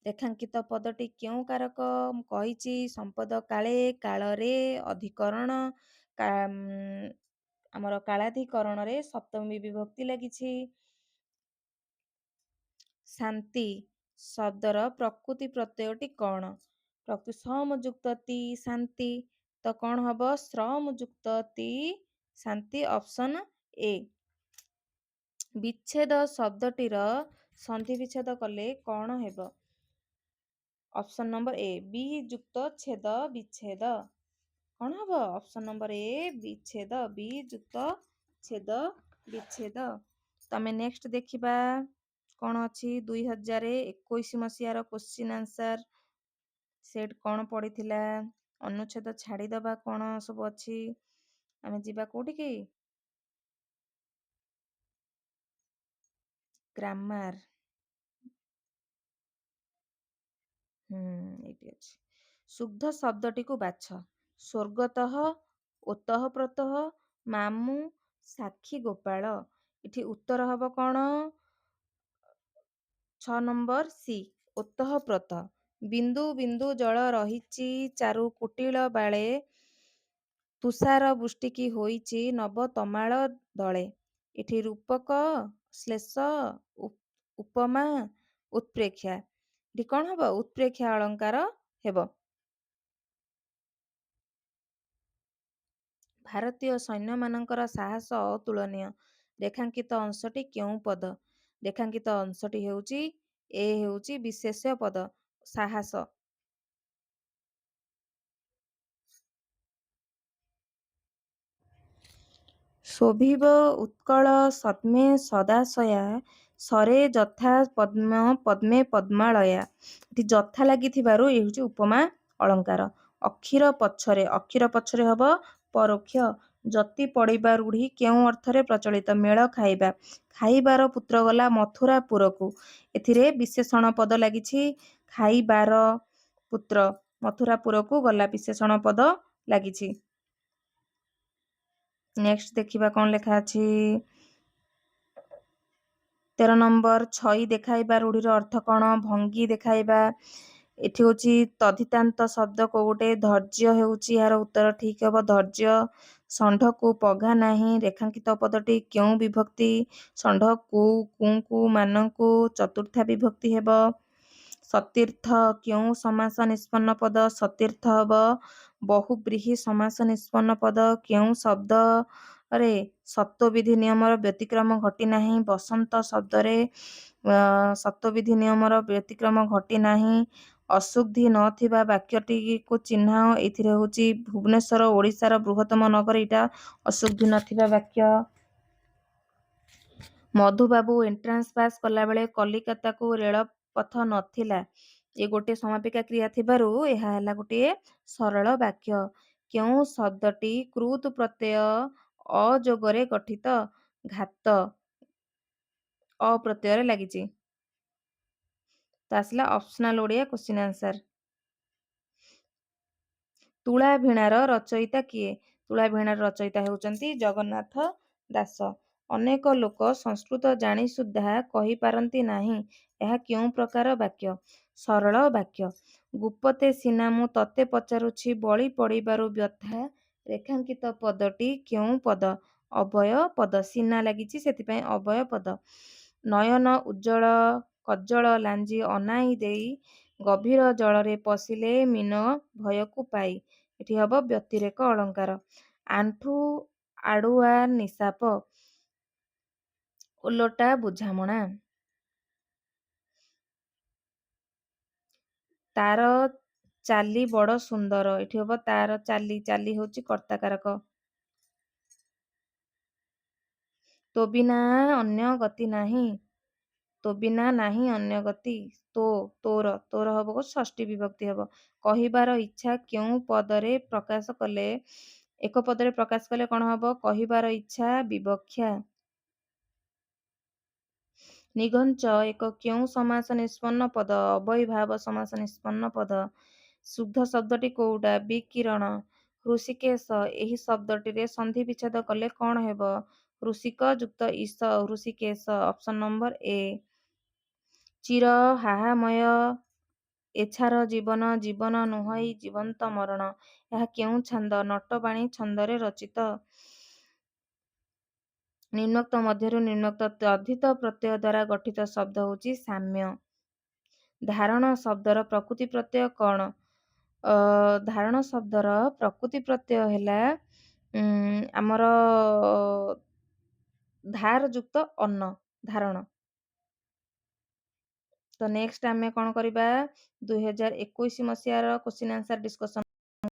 ରେଖାଙ୍କିତ ପଦଟି କେଉଁ କାରକ? ମୁଁ କହିଛି ସମ୍ପଦ କାଳେ, କାଳରେ, ଅଧିକରଣ, ଆମର କାଳାଧିକରଣରେ ସପ୍ତମୀ ବିଭକ୍ତି ଲାଗିଛି। ଶାନ୍ତି ଶବ୍ଦର ପ୍ରକୃତି ପ୍ରତ୍ୟୟଟି କଣ? ସମ ଯୁକ୍ତ ତି, ଶାନ୍ତି। ତ କଣ ହବ? ଶ୍ରମ ଯୁକ୍ତ ତି, ଶାନ୍ତି। ଅପସନ ଏ। ବିଚ୍ଛେଦ ଶବ୍ଦଟିର ସନ୍ଧି ବିଚ୍ଛେଦ କଲେ କଣ ହେବ? ଅପସନ ନମ୍ବର ଏ, ବି ଯୁକ୍ତ ଛେଦ ବିଚ୍ଛେଦ। କଣ ହବ? ଅପସନ ନମ୍ବର ଏ, ବିଚ୍ଛେଦ। ବି ଯୁକ୍ତ ଛେଦ ବିଚ୍ଛେଦ। ତମେ ନେକ୍ସଟ ଦେଖିବା କଣ ଅଛି? 2021 ମସିହାର କ୍ୱେଶ୍ଚିନ୍ ଆନ୍ସର ସେଟ୍ କ'ଣ ପଡ଼ିଥିଲା? ଅନୁଚ୍ଛେଦ ଛାଡ଼ିଦବା କ'ଣ ସବୁ ଅଛି? ଆମେ ଯିବା କୋଉଠିକି? ଗ୍ରାମାର। ଏଇଠି ଅଛି। ଶୁଦ୍ଧ ଶବ୍ଦଟିକୁ ବାଛ। ସ୍ୱର୍ଗତଃ, ଓତଃପ୍ରୋତଃ, ମାମୁଁ, ସାକ୍ଷୀ ଗୋପାଳ। ଏଠି ଉତ୍ତର ହବ କ'ଣ? 6 ନମ୍ବର ସି, ଓତଃପ୍ରୋତ। ବିନ୍ଦୁ ବିନ୍ଦୁ ଜଳ ରହିଛି ଚାରୁ କୁଟିଳ ବାଳେ, ତୁଷାର ବୃଷ୍ଟିକି ହୋଇଛି ନବ ତମାଳ ଦଳେ। ଏଠି ରୂପକ, ଶ୍ଲେଷ, ଉପମା, ଉତ୍ପ୍ରେକ୍ଷା। ଏଠି କ'ଣ ହବ? ଉତ୍ପ୍ରେକ୍ଷା ଅଳଙ୍କାର ହେବ। ଭାରତୀୟ ସୈନ୍ୟମାନଙ୍କର ସାହସ ଅତୁଳନୀୟ। ରେଖାଙ୍କିତ ଅଂଶଟି କେଉଁ ପଦ? ରେଖାଙ୍କିତ ଅଂଶଟି ହେଉଛି ଏ ହେଉଛି ବିଶେଷ୍ୟ ପଦ, ସାହସ। ଶୋଭିବ ଉତ୍କଳ ସଦ୍ମେ ସଦାଶୟା, ସରେ ଯଥା ପଦ୍ମେ ପଦ୍ମାଳୟା। ଏଠି ଯଥା ଲାଗିଥିବାରୁ ଏ ହେଉଛି ଉପମା ଅଳଙ୍କାର। ଅକ୍ଷର ପଛରେ ହବ ପରୋକ୍ଷ। ଯତି ପଡ଼ିବା ରୂଢ଼ି କେଉଁ ଅର୍ଥରେ ପ୍ରଚଳିତ? ମେଳ ଖାଇବା। ଖାଇବାର ପୁତ୍ର ଗଲା ମଥୁରାପୁରକୁ। ଏଥିରେ ବିଶେଷଣ ପଦ ଲାଗିଛି। ଖାଇବାର ପୁତ୍ର ମଥୁରାପୁରକୁ ଗଲା, ବିଶେଷଣ ପଦ ଲାଗିଛି। ନେକ୍ସଟ ଦେଖିବା କ'ଣ ଲେଖା ଅଛି। 13 ନମ୍ବର ଛଇ ଦେଖାଇବା ରୂଢ଼ିର ଅର୍ଥ କ'ଣ? ଭଙ୍ଗୀ ଦେଖାଇବା। ଏଠି ହେଉଛି ତଦ୍ଧିତାନ୍ତ ଶବ୍ଦ କୋଉ ଗୋଟେ? ଧୈର୍ଯ୍ୟ ହେଉଛି ଏହାର ଉତ୍ତର, ଠିକ ହବ ଧୈର୍ଯ୍ୟ। ଷଣ୍ଢକୁ ପଘା ନାହିଁ। ରେଖାଙ୍କିତ ପଦଟି କେଉଁ ବିଭକ୍ତି? ଷଣ୍ଢ କୁଙ୍କୁ ମାନଙ୍କୁ ଚତୁର୍ଥା ବିଭକ୍ତି ହେବ। ସତୀର୍ଥ କେଉଁ ସମାସ ନିଷ୍ପନ୍ନ ପଦ? ସତୀର୍ଥ ହବ। ବହୁବ୍ରୀହି ସମାସ ନିଷ୍ପନ୍ନ ପଦ କେଉଁ ଶବ୍ଦରେ ସତ୍ତ୍ୱବିଧି ନିୟମର ବ୍ୟତିକ୍ରମ ଘଟି ନାହିଁ? ବସନ୍ତ ଶବ୍ଦରେ ସତ୍ତ୍ୱବିଧି ନିୟମର ବ୍ୟତିକ୍ରମ ଘଟି ନାହିଁ। ଅଶୁଦ୍ଧି ନଥିବା ବାକ୍ୟଟିକୁ ଚିହ୍ନାଅ। ଏଥିରେ ହେଉଛି ଭୁବନେଶ୍ୱର ଓଡ଼ିଶାର ବୃହତ୍ତମ ନଗର, ଏଇଟା ଅଶୁଦ୍ଧି ନଥିବା ବାକ୍ୟ। ମଧୁବାବୁ ଏଣ୍ଟ୍ରାନ୍ସ ପାସ୍ କଲାବେଳେ କଲିକତାକୁ ରେଳପଥ ନଥିଲା। ଏ ଗୋଟିଏ ସମାପିକା କ୍ରିୟା ଥିବାରୁ ଏହା ହେଲା ଗୋଟିଏ ସରଳ ବାକ୍ୟ। କେଉଁ ଶବ୍ଦଟି କୃତ୍ ପ୍ରତ୍ୟୟ ଅଯୋଗରେ ଗଠିତ? ଘାତ, ଅପ୍ରତ୍ୟୟରେ ଲାଗିଛି। ତ ଆସିଲା ଅପସନାଲ ଓଡ଼ିଆ କ୍ୱେଶ୍ଚିନ୍ ଆନ୍ସର। ତୁଳାଭିଣାର ରଚୟିତା କିଏ? ତୁଳାଭିଣାର ରଚୟିତା ହେଉଛନ୍ତି ଜଗନ୍ନାଥ ଦାସ। ଅନେକ ଲୋକ ସଂସ୍କୃତ ଜାଣି ସୁଦ୍ଧା କହିପାରନ୍ତି ନାହିଁ। ଏହା କେଉଁ ପ୍ରକାର ବାକ୍ୟ? ସରଳ ବାକ୍ୟ। ଗୁପତେ ସିନା ମୁଁ ତତେ ପଚାରୁଛି, ବଳି ପଡ଼ିବାରୁ ବ୍ୟଥା। ରେଖାଙ୍କିତ ପଦଟି କେଉଁ ପଦ? ଅଭୟ ପଦ। ସିନା ଲାଗିଛି ସେଥିପାଇଁ ଅଭୟ ପଦ। ନୟନ ଉଜ୍ଜଳ କଜ୍ଜଳ ଲାଞ୍ଜି ଅନାଇ ଦେଇ, ଗଭୀର ଜଳରେ ପଶିଲେ ମୀନ ଭୟକୁ ପାଇ। ଏଠି ହବ ବ୍ୟତିରେକ ଅଳଙ୍କାର। ଆଣ୍ଠୁ ଆଡୁଆ ନିଶାପ, ଓଲଟା ବୁଝାମଣା। ତାର ଚାଲି ବଡ଼ ସୁନ୍ଦର। ଏଠି ହବ ତାର ଚାଲି, ଚାଲି ହେଉଛି କର୍ତ୍ତାକାରକ। ତୋ ବିନା ଅନ୍ୟ ଗତି ନାହିଁ। ତୋ ବିନା ନାହିଁ ଅନ୍ୟ ଗତି। ତୋର ହବ ଷଷ୍ଠୀ ବିଭକ୍ତି ହବ। କହିବାର ଇଚ୍ଛା କେଉଁ ପଦରେ ପ୍ରକାଶ କଲେ? ଏକ ପଦରେ ପ୍ରକାଶ କଲେ କ'ଣ ହବ? କହିବାର ଇଚ୍ଛା ବିବକ୍ଷା। ନିଘଞ୍ଚ ଏକ କେଉଁ ସମାସ ନିଷ୍ପନ୍ନ ପଦ? ଅବ୍ୟୟୀଭାବ ସମାସ ନିଷ୍ପନ୍ନ ପଦ। ଶୁଦ୍ଧ ଶବ୍ଦଟି କୋଉଟା? ବିକିରଣ। ହୃଷିକେଶ, ଏହି ଶବ୍ଦଟିରେ ସନ୍ଧି ବିଚ୍ଛେଦ କଲେ କ'ଣ ହେବ? ହୃଷିକ ଯୁକ୍ତ ଈଶ, ହୃଷିକେଶ। Option number A. ଚିର ହାହାମୟ ଏଛାର ଜୀବନ, ଜୀବନ ନୁହଁଇ ଜୀବନ୍ତ ମରଣ। ଏହା କେଉଁ ଛାନ୍ଦ? ନଟବାଣୀ ଛନ୍ଦରେ ରଚିତ। ନିମ୍ନୋକ୍ତ ମଧ୍ୟରୁ ନିମ୍ନୋକ୍ତ ତଦ୍ଧିତ ପ୍ରତ୍ୟୟ ଦ୍ୱାରା ଗଠିତ ଶବ୍ଦ ହେଉଛି ସାମ୍ୟ। ଧାରଣ ଶବ୍ଦର ପ୍ରକୃତି ପ୍ରତ୍ୟୟ କ'ଣ? ଧାରଣ ଶବ୍ଦର ପ୍ରକୃତି ପ୍ରତ୍ୟୟ ହେଲା ଆମର ଧାର ଯୁକ୍ତ ଅନ୍ନ, ଧାରଣ। ତ ନେକ୍ସଟ ଆମେ କ'ଣ କରିବା? 2021 ମସିହାର କ୍ୱେଶ୍ଚିନ୍ ଆନ୍ସର ଡିସ୍କସନ